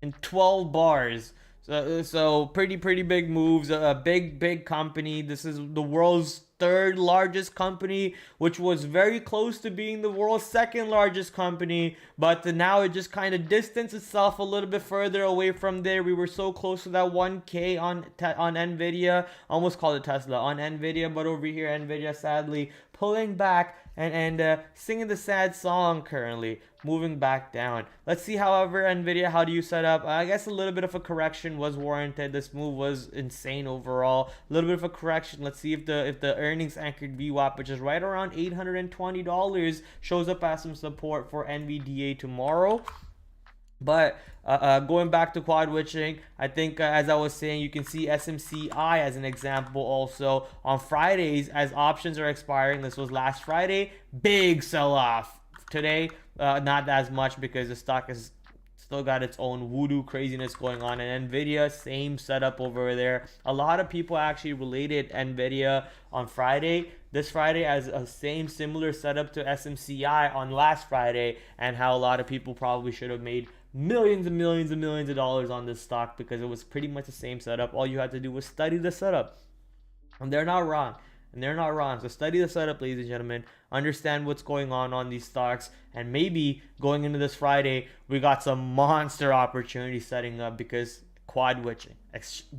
in 12 bars. So pretty big moves. A big company. This is the world's third largest company, which was very close to being the world's second largest company, but now it just kind of distanced itself a little bit further away from there. We were so close to that 1K on Nvidia, almost called it Tesla, on Nvidia, but over here Nvidia sadly pulling back and singing the sad song currently, moving back down. Let's see, however, Nvidia, how do you set up? I guess a little bit of a correction was warranted. This move was insane overall. A little bit of a correction. Let's see if the earnings anchored VWAP, which is right around $820, shows up as some support for NVDA tomorrow. But going back to quad witching, I think as I was saying, you can see SMCI as an example also on Fridays as options are expiring. This was last Friday, big sell-off. Today, not as much because the stock is still got its own voodoo craziness going on. And Nvidia, same setup over there. A lot of people actually related Nvidia on Friday, this Friday, as a similar setup to SMCI on last Friday, and how a lot of people probably should have made millions and millions and millions of dollars on this stock because it was pretty much the same setup. All you had to do was study the setup, and they're not wrong. So study the setup, ladies and gentlemen. Understand what's going on these stocks, and maybe going into this Friday, we got some monster opportunities setting up because quad witching,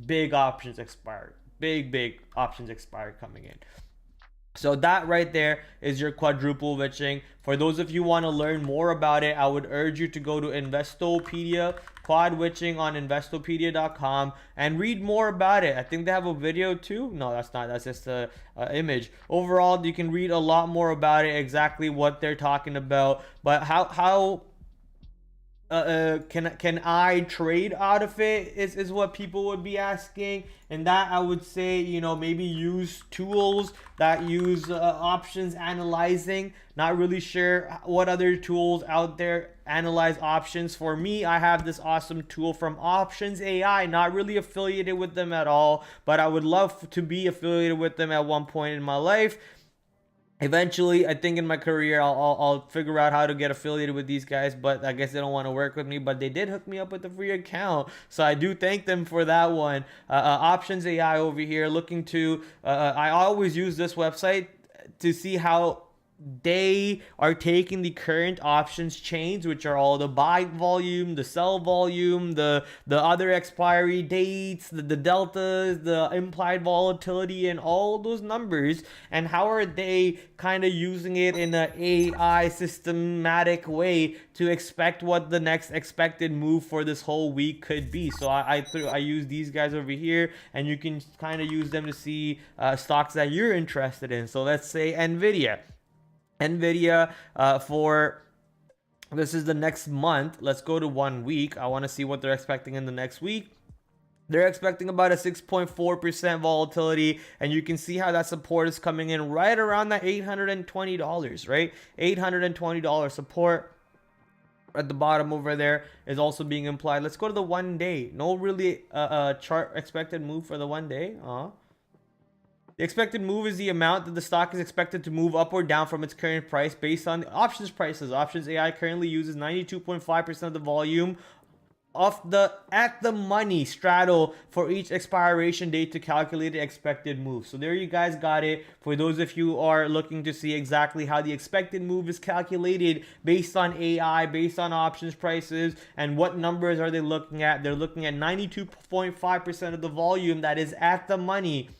big options expired, big options expired coming in. So that right there is your quadruple witching. For those of you who want to learn more about it, I would urge you to go to Investopedia, quad witching on investopedia.com, and read more about it. I think they have a video too. No, that's not. That's just a image. Overall, you can read a lot more about it, exactly what they're talking about. But how can I trade out of it is what people would be asking. And that I would say, maybe use tools that use options analyzing. Not really sure what other tools out there analyze options. For me, I have this awesome tool from Options AI, not really affiliated with them at all, but I would love to be affiliated with them at one point in my life. Eventually, I think in my career, I'll figure out how to get affiliated with these guys, but I guess they don't want to work with me. But they did hook me up with a free account, so I do thank them for that one. Options AI over here, looking to. I always use this website to see how they are taking the current options chains, which are all the buy volume, the sell volume, the other expiry dates, the deltas, the implied volatility, and all those numbers, and how are they kind of using it in an AI systematic way to expect what the next expected move for this whole week could be. So I use these guys over here, and you can kind of use them to see stocks that you're interested in. So let's say Nvidia for this is the next month. Let's go to 1 week. I want to see what they're expecting in the next week. They're expecting about a 6.4% volatility, and you can see how that support is coming in right around that $820, right? $820 support at the bottom over there is also being implied. Let's go to the 1 day. No really chart expected move for the 1 day. The expected move is the amount that the stock is expected to move up or down from its current price based on the options prices. Options AI currently uses 92.5% of the volume of the at the money straddle for each expiration date to calculate the expected move. So there you guys got it. For those of you who are looking to see exactly how the expected move is calculated based on AI, based on options prices, and what numbers are they looking at? They're looking at 92.5% of the volume that is at the money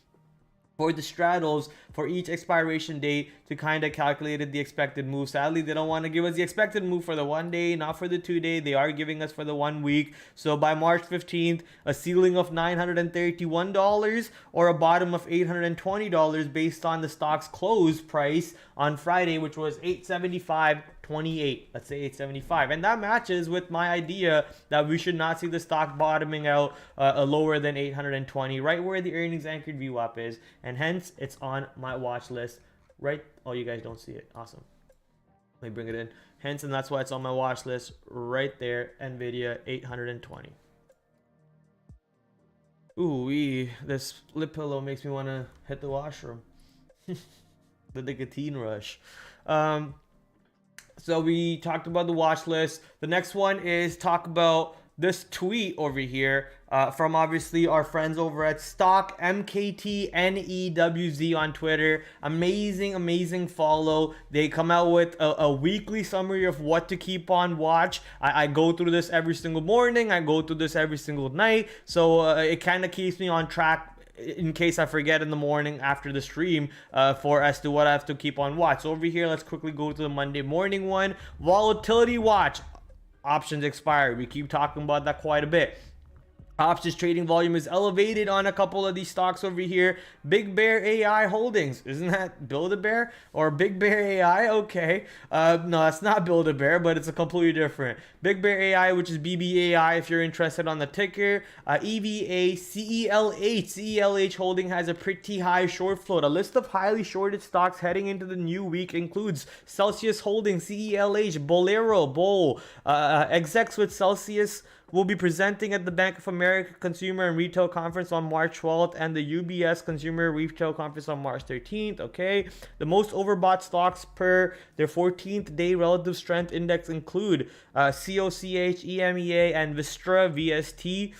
for the straddles for each expiration date to kind of calculate the expected move. Sadly, they don't want to give us the expected move for the 1 day, not for the 2 day. They are giving us for the 1 week. So by March 15th, a ceiling of $931 or a bottom of $820 based on the stock's close price on Friday, which was $875.28. Let's say $875, and that matches with my idea that we should not see the stock bottoming out lower than $820, right where the earnings anchored VWAP is, and hence it's on my watch list. Right? Oh, you guys don't see it. Awesome. Let me bring it in. Hence, and that's why it's on my watch list right there. Nvidia 820. Ooh, this lip pillow makes me want to hit the washroom. The nicotine rush. So we talked about the watch list. The next one is talk about this tweet over here from obviously our friends over at Stock MKTNEWZ on Twitter. Amazing follow. They come out with a weekly summary of what to keep on watch. I go through this every single morning. I go through this every single night. So it kind of keeps me on track in case I forget in the morning after the stream for as to what I have to keep on watch. So over here, let's quickly go to the Monday morning one. Volatility watch. Options expired. We keep talking about that quite a bit. Options trading volume is elevated on a couple of these stocks over here. Big Bear AI Holdings. Isn't that Build-A-Bear or Big Bear AI? Okay. No, that's not Build-A-Bear, but it's a completely different. Big Bear AI, which is BBAI if you're interested on the ticker. EVA, CELH. CELH Holding has a pretty high short float. A list of highly shorted stocks heading into the new week includes Celsius Holdings, CELH, Bolero, Bol, execs with Celsius will be presenting at the Bank of America Consumer and Retail Conference on March 12th and the UBS Consumer Retail Conference on March 13th. Okay. The most overbought stocks per their 14th day relative strength index include COCH, EMEA, and Vistra VST.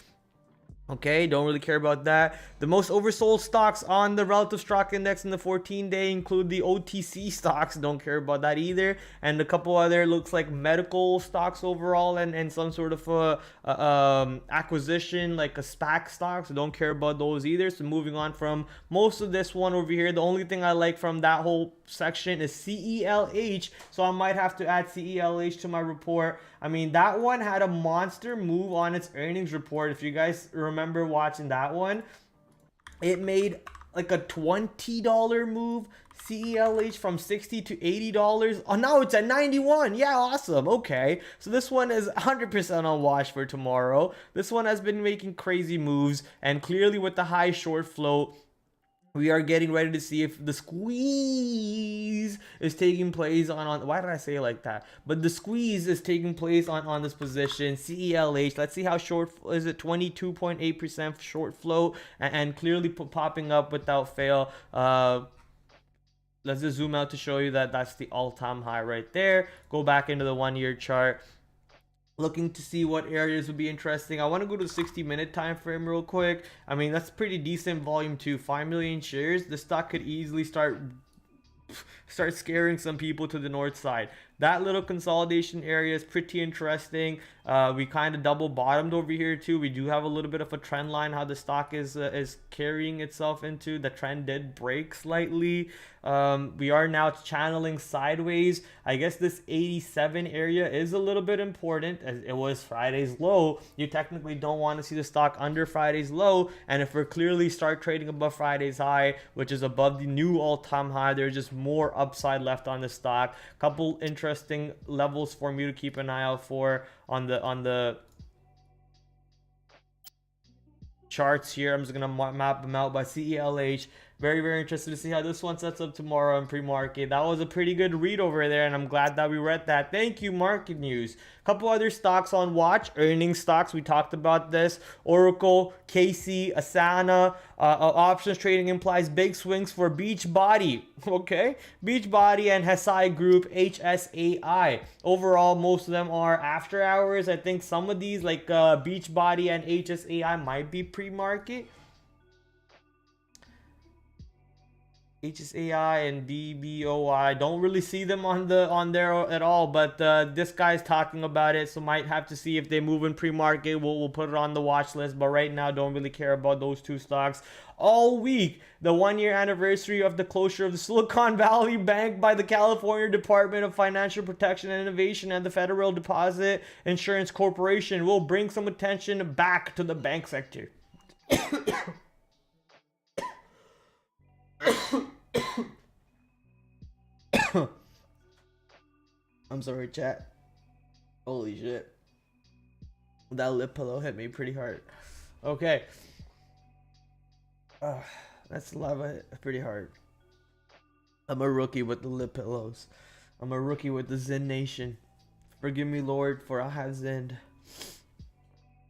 Okay, don't really care about that. The most oversold stocks on the relative stock index in the 14-day include the OTC stocks. Don't care about that either. And a couple other looks like medical stocks overall and some sort of acquisition like a SPAC stock. So don't care about those either. So moving on from most of this one over here, the only thing I like from that whole section is CELH. So I might have to add CELH to my report. I mean, that one had a monster move on its earnings report. If you guys remember watching that one, it made like a $20 move. CELH from $60 to $80. Oh, now it's at 91. Yeah, awesome. Okay. So this one is 100% on watch for tomorrow. This one has been making crazy moves, and clearly with the high short float, we are getting ready to see if the squeeze is taking place on why did I say it like that? But the squeeze is taking place on this position. CELH. Let's see how short is it. 22.8% short float and clearly popping up without fail. Let's just zoom out to show you that that's the all-time high right there. Go back into the 1-year chart. Looking to see what areas would be interesting. I want to go to the 60-minute time frame real quick. I mean, that's pretty decent volume too. 5 million shares. The stock could easily start scaring some people to the north side. That little consolidation area is pretty interesting. We kind of double bottomed over here too. We do have a little bit of a trend line how the stock is carrying itself into. The trend did break slightly. We are now channeling sideways. I guess this 87 area is a little bit important as it was Friday's low. You technically don't want to see the stock under Friday's low, and if we're clearly start trading above Friday's high, which is above the new all-time high, there's just more upside left on the stock. Couple interesting levels for me to keep an eye out for on the charts here. I'm just gonna map them out by CELH. Very interested to see how this one sets up tomorrow in pre-market. That was a pretty good read over there, and I'm glad that we read that. Thank you, Market News. Couple other stocks on watch. Earnings stocks, we talked about this. Oracle, KC, Asana. Options trading implies big swings for Beachbody. Okay, Beachbody and Hesai Group, HSAI. Overall, most of them are after hours. I think some of these like Beachbody and HSAI might be pre-market. HSAI and BBOI, don't really see them on there at all, but this guy's talking about it, so might have to see if they move in pre-market. We'll put it on the watch list, but right now don't really care about those two stocks. All week, the 1-year anniversary of the closure of the Silicon Valley Bank by the California Department of Financial Protection and Innovation and the Federal Deposit Insurance Corporation will bring some attention back to the bank sector. I'm sorry, chat. Holy shit. That lip pillow hit me pretty hard. Okay. That's lava pretty hard. I'm a rookie with the lip pillows. I'm a rookie with the Zen Nation. Forgive me, Lord, for I have Zen.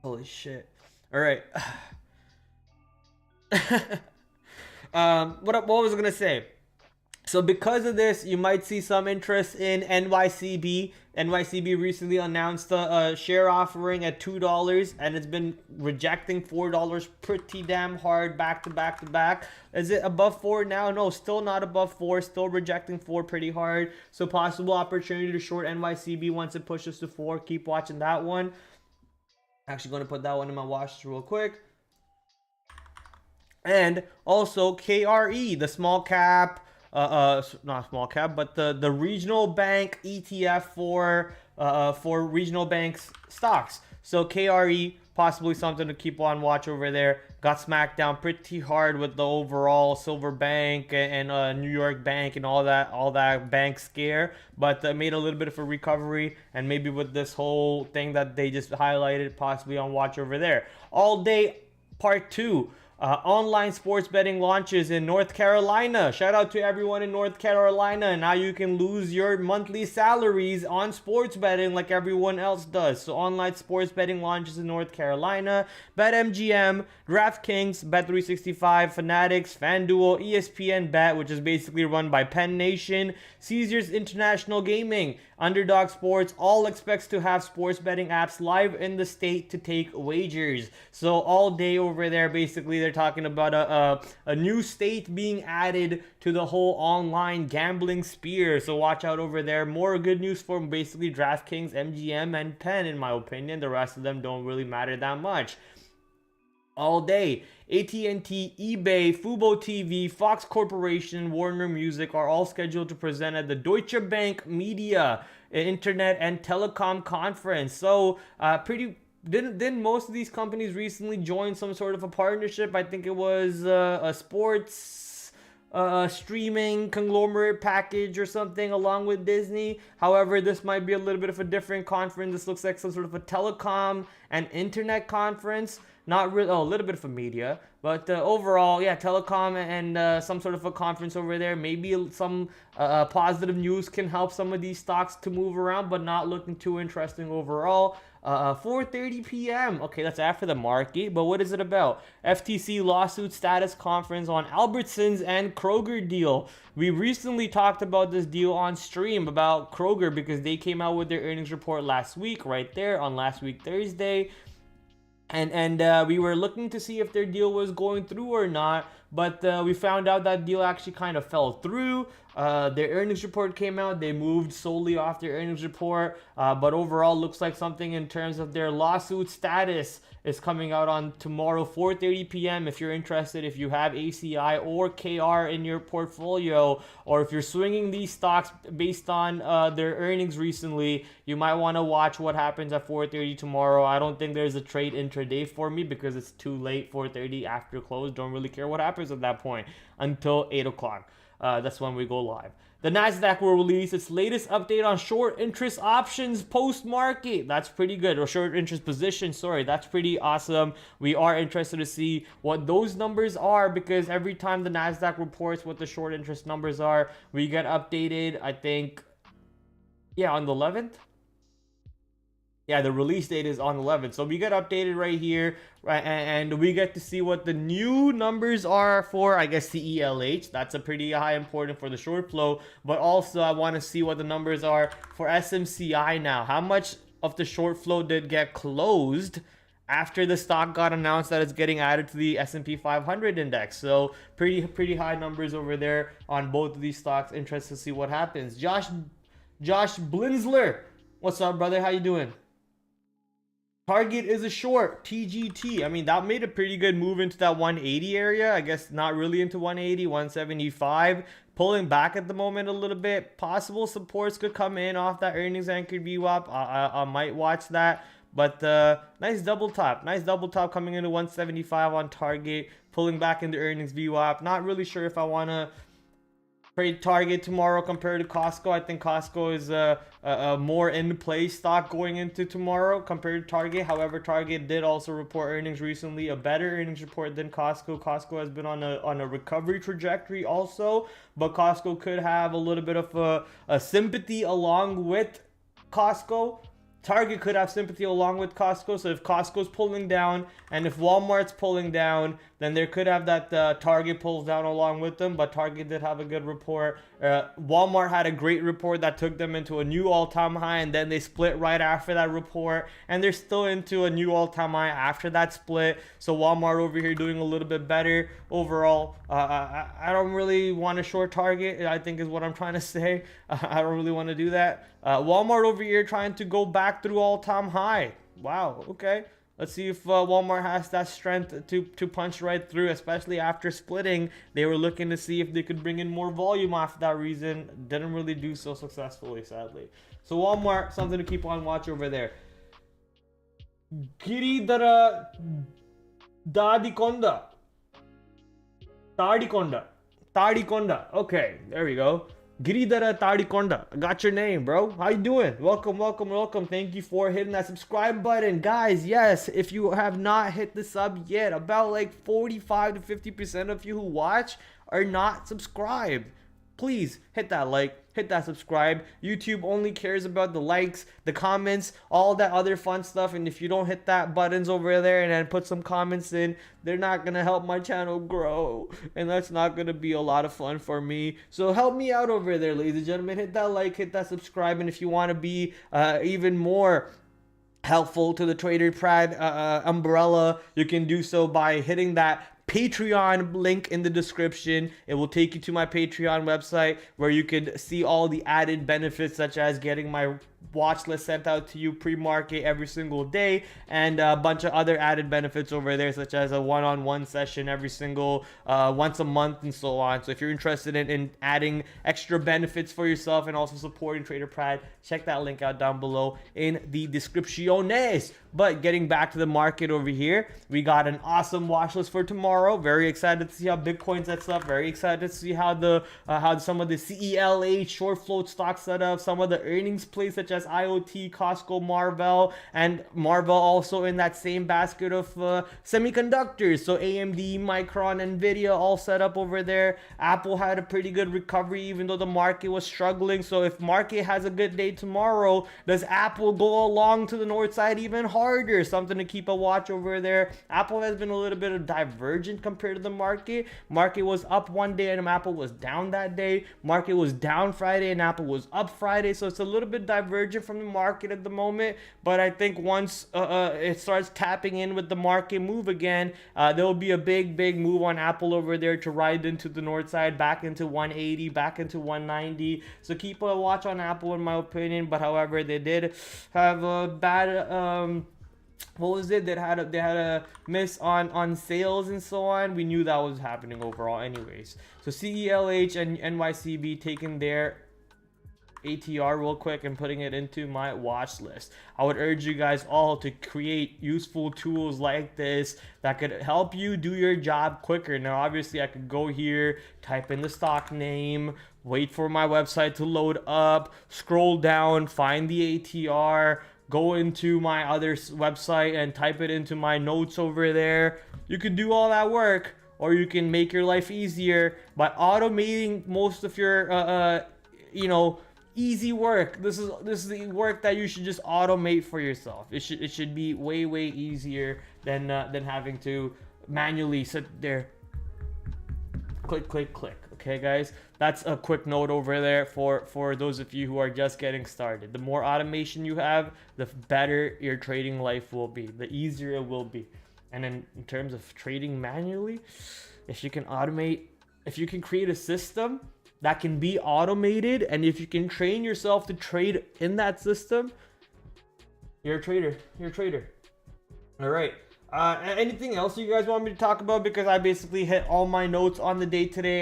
Holy shit. Alright. What was I gonna say? So because of this, you might see some interest in NYCB. NYCB recently announced a share offering at $2, and it's been rejecting $4 pretty damn hard back to back to back. Is it above 4 now? No, still not above 4. Still rejecting 4 pretty hard. So possible opportunity to short NYCB once it pushes to 4. Keep watching that one. Actually going to put that one in my watch real quick. And also KRE, the small cap, not small cap, but the regional bank ETF for regional banks stocks. So KRE, possibly something to keep on watch over there. Got smacked down pretty hard with the overall Silver Bank and New York Bank and all that bank scare, but made a little bit of a recovery, and maybe with this whole thing that they just highlighted, possibly on watch over there. All day part 2. Online sports betting launches in North Carolina. Shout out to everyone in North Carolina. Now you can lose your monthly salaries on sports betting like everyone else does. So online sports betting launches in North Carolina. BetMGM, DraftKings, Bet365, Fanatics, FanDuel, ESPN Bet, which is basically run by Penn Nation, Caesars International Gaming, Underdog Sports, all expects to have sports betting apps live in the state to take wagers. So all day over there, basically they're talking about a new state being added to the whole online gambling sphere. So watch out over there. More good news for basically DraftKings, MGM, and Penn, in my opinion. The rest of them don't really matter that much. All day, AT&T, eBay, Fubo TV, Fox Corporation, Warner Music are all scheduled to present at the Deutsche Bank Media, Internet, and Telecom Conference. So didn't most of these companies recently join some sort of a partnership? I think it was a sports streaming conglomerate package or something along with Disney. However, this might be a little bit of a different conference. This looks like some sort of a telecom and internet conference. Not really, a little bit of a media, but overall, yeah, telecom and some sort of a conference over there. Maybe some positive news can help some of these stocks to move around, but not looking too interesting overall. 4:30 p.m. Okay, that's after the market, but what is it about? FTC lawsuit status conference on Albertsons and Kroger deal. We recently talked about this deal on stream about Kroger because they came out with their earnings report last week, right there on last week Thursday. And we were looking to see if their deal was going through or not, but we found out that deal actually kind of fell through. Their earnings report came out. They moved solely off their earnings report, but overall looks like something in terms of their lawsuit status is coming out on tomorrow, 4:30 p.m. If you're interested, if you have ACI or KR in your portfolio, or if you're swinging these stocks based on their earnings recently, you might want to watch what happens at 4:30 tomorrow. I don't think there's a trade intraday for me because it's too late, 4:30 after close. Don't really care what happens at that point until 8 o'clock. That's when we go live. The Nasdaq will release its latest update on short interest options post-market. That's pretty good. Or short interest position, sorry. That's pretty awesome. We are interested to see what those numbers are because every time the Nasdaq reports what the short interest numbers are, we get updated, I think, yeah, on the 11th. Yeah, the release date is on 11th. So we get updated right here, right, and we get to see what the new numbers are for, I guess, CELH. That's a pretty high important for the short flow. But also, I want to see what the numbers are for SMCI now. How much of the short flow did get closed after the stock got announced that it's getting added to the S&P 500 index? So pretty high numbers over there on both of these stocks. Interested to see what happens. Josh Blinzler, what's up, brother? How you doing? Target is a short, TGT. I mean, that made a pretty good move into that 180 area. I guess not really into 180, 175. Pulling back at the moment a little bit. Possible supports could come in off that earnings anchored VWAP. I might watch that. But nice double top. Nice double top coming into 175 on Target. Pulling back into earnings VWAP. Not really sure if I want to trade Target tomorrow compared to Costco. I think Costco is a more in-play stock going into tomorrow compared to Target. However, Target did also report earnings recently, a better earnings report than Costco. Costco has been on a recovery trajectory also, but Costco could have a little bit of a sympathy along with Costco Target could have sympathy along with Costco. So if Costco's pulling down and if Walmart's pulling down, then there could have that Target pulls down along with them. But Target did have a good report. Walmart had a great report that took them into a new all-time high, and then they split right after that report, and they're still into a new all-time high after that split. So Walmart over here doing a little bit better overall. I don't really want to short Target, I think is what I'm trying to say. I don't really want to do that. Walmart over here trying to go back through all-time high. Wow, okay. Let's see if Walmart has that strength to punch right through, especially after splitting. They were looking to see if they could bring in more volume after that reason. Didn't really do so successfully, sadly. So Walmart, something to keep on watch over there. Giridhara Dadikonda. Tadikonda. Okay, there we go. Giridhara Tadikonda. I got your name, bro. How you doing? Welcome. Thank you for hitting that subscribe button. Guys, yes, if you have not hit the sub yet, about like 45 to 50% of you who watch are not subscribed. Please hit that like, hit that subscribe. YouTube only cares about the likes, the comments, all that other fun stuff. And if you don't hit that buttons over there and then put some comments in, they're not gonna help my channel grow, and that's not gonna be a lot of fun for me. So help me out over there, ladies and gentlemen. Hit that like, hit that subscribe, and if you want to be even more helpful to the TraderPrad umbrella, you can do so by hitting that Patreon link in the description. It will take you to my Patreon website where you can see all the added benefits, such as getting my watch list sent out to you pre-market every single day, and a bunch of other added benefits over there, such as a one-on-one session every single once a month and so on. So if you're interested in adding extra benefits for yourself and also supporting TraderPrad, check that link out down below in the descripciones. But getting back to the market over here, we got an awesome watch list for tomorrow. Very excited to see how Bitcoin sets up. Very excited to see how the how some of the CELH short float stocks set up, some of the earnings plays such as IoT, Costco, Marvell, and Marvell also in that same basket of semiconductors. So AMD, Micron, Nvidia all set up over there. Apple had a pretty good recovery even though the market was struggling. So if market has a good day tomorrow, does Apple go along to the north side even harder? Something to keep a watch over there. Apple has been a little bit of divergent compared to the market. Market was up one day and Apple was down that day. Market was down Friday and Apple was up Friday. So it's a little bit divergent from the market at the moment. But I think once it starts tapping in with the market move again, there will be a big move on Apple over there to ride into the north side, back into 180, back into 190. So keep a watch on Apple in my opinion. But however, they did have a bad what was it? They had a miss on sales and so on. We knew that was happening overall anyways. So CELH and NYCB taking their ATR real quick and putting it into my watch list. I would urge you guys all to create useful tools like this that could help you do your job quicker. Now obviously I could go here, type in the stock name, wait for my website to load up, scroll down, find the ATR, go into my other website and type it into my notes over there. You could do all that work, or you can make your life easier by automating most of your easy work. This is the work that you should just automate for yourself. It should be way easier than having to manually sit there, click. Okay guys, that's a quick note over there for those of you who are just getting started. The more automation you have, the better your trading life will be, the easier it will be. And in terms of trading manually, if you can automate, if you can create a system that can be automated, and if you can train yourself to trade in that system, you're a trader. All right. Anything else you guys want me to talk about? Because I basically hit all my notes on the day today.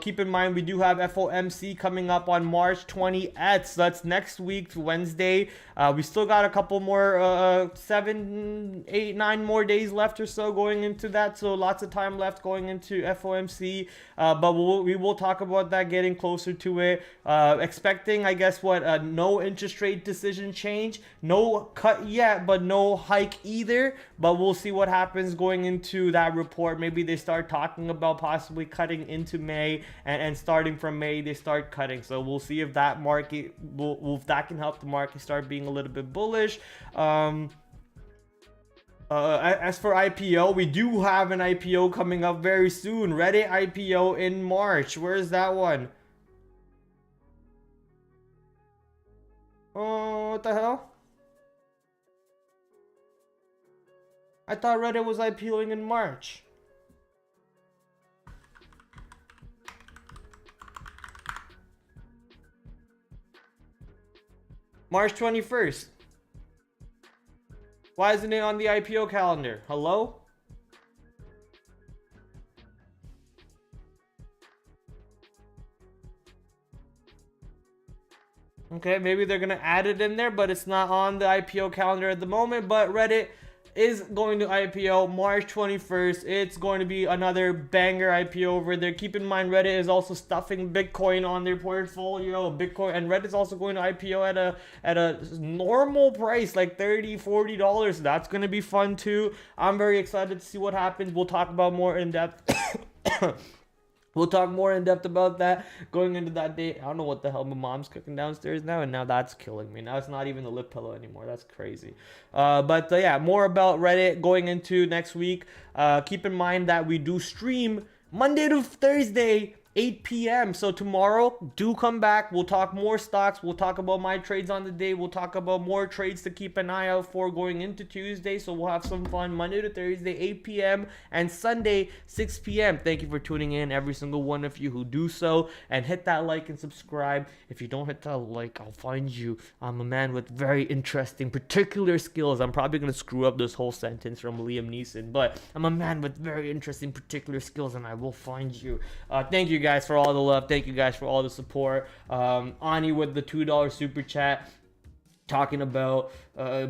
Keep in mind we do have FOMC coming up on March 20th. So that's next week, Wednesday. We still got a couple more, 7, 8, 9 more days left or so going into that. So lots of time left going into FOMC. But we will talk about that getting closer to it. Expecting, I guess, no interest rate decision change. No cut yet, but no hike either. But we'll we'll see what happens going into that report. Maybe they start talking about possibly cutting into May, and starting from May they start cutting. So we'll see if that market if that can help the market start being a little bit bullish. As for IPO, we do have an IPO coming up very soon. Reddit IPO in March. Where is that one? Oh, what the hell? I thought Reddit was IPOing in March. March 21st. Why isn't it on the IPO calendar? Hello? Okay, maybe they're gonna add it in there, but it's not on the IPO calendar at the moment. But Reddit is going to IPO March 21st. It's going to be another banger IPO over there. Keep in mind, Reddit is also stuffing Bitcoin on their portfolio. Bitcoin, and Reddit's also going to IPO at a normal price, like $30-$40. That's going to be fun too. I'm very excited to see what happens. We'll talk about more in depth. We'll talk more in depth about that going into that day. I don't know what the hell my mom's cooking downstairs now, and now that's killing me. Now it's not even the lip pillow anymore. That's crazy. But yeah, more about Reddit going into next week. Keep in mind that we do stream Monday to Thursday, 8 p.m. So tomorrow, do come back. We'll talk more stocks. We'll talk about my trades on the day. We'll talk about more trades to keep an eye out for going into Tuesday. So we'll have some fun Monday to Thursday, 8 p.m. and Sunday, 6 p.m. Thank you for tuning in, every single one of you who do so. And hit that like and subscribe. If you don't hit that like, I'll find you. I'm a man with very interesting, particular skills. I'm probably going to screw up this whole sentence from Liam Neeson. But I'm a man with very interesting, particular skills, and I will find you. Thank you guys for all the love. Thank you guys for all the support. Ani with the $2 super chat talking about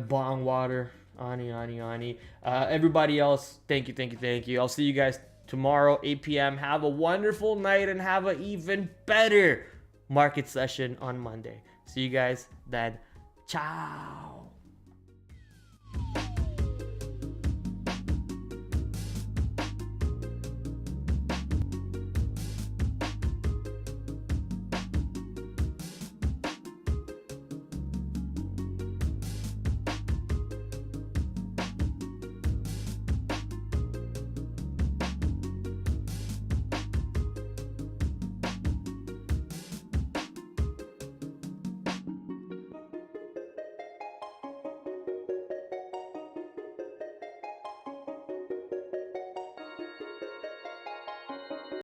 bong water. Ani. Everybody else, thank you. I'll see you guys tomorrow, 8 p.m. Have a wonderful night and have an even better market session on Monday. See you guys then. Ciao.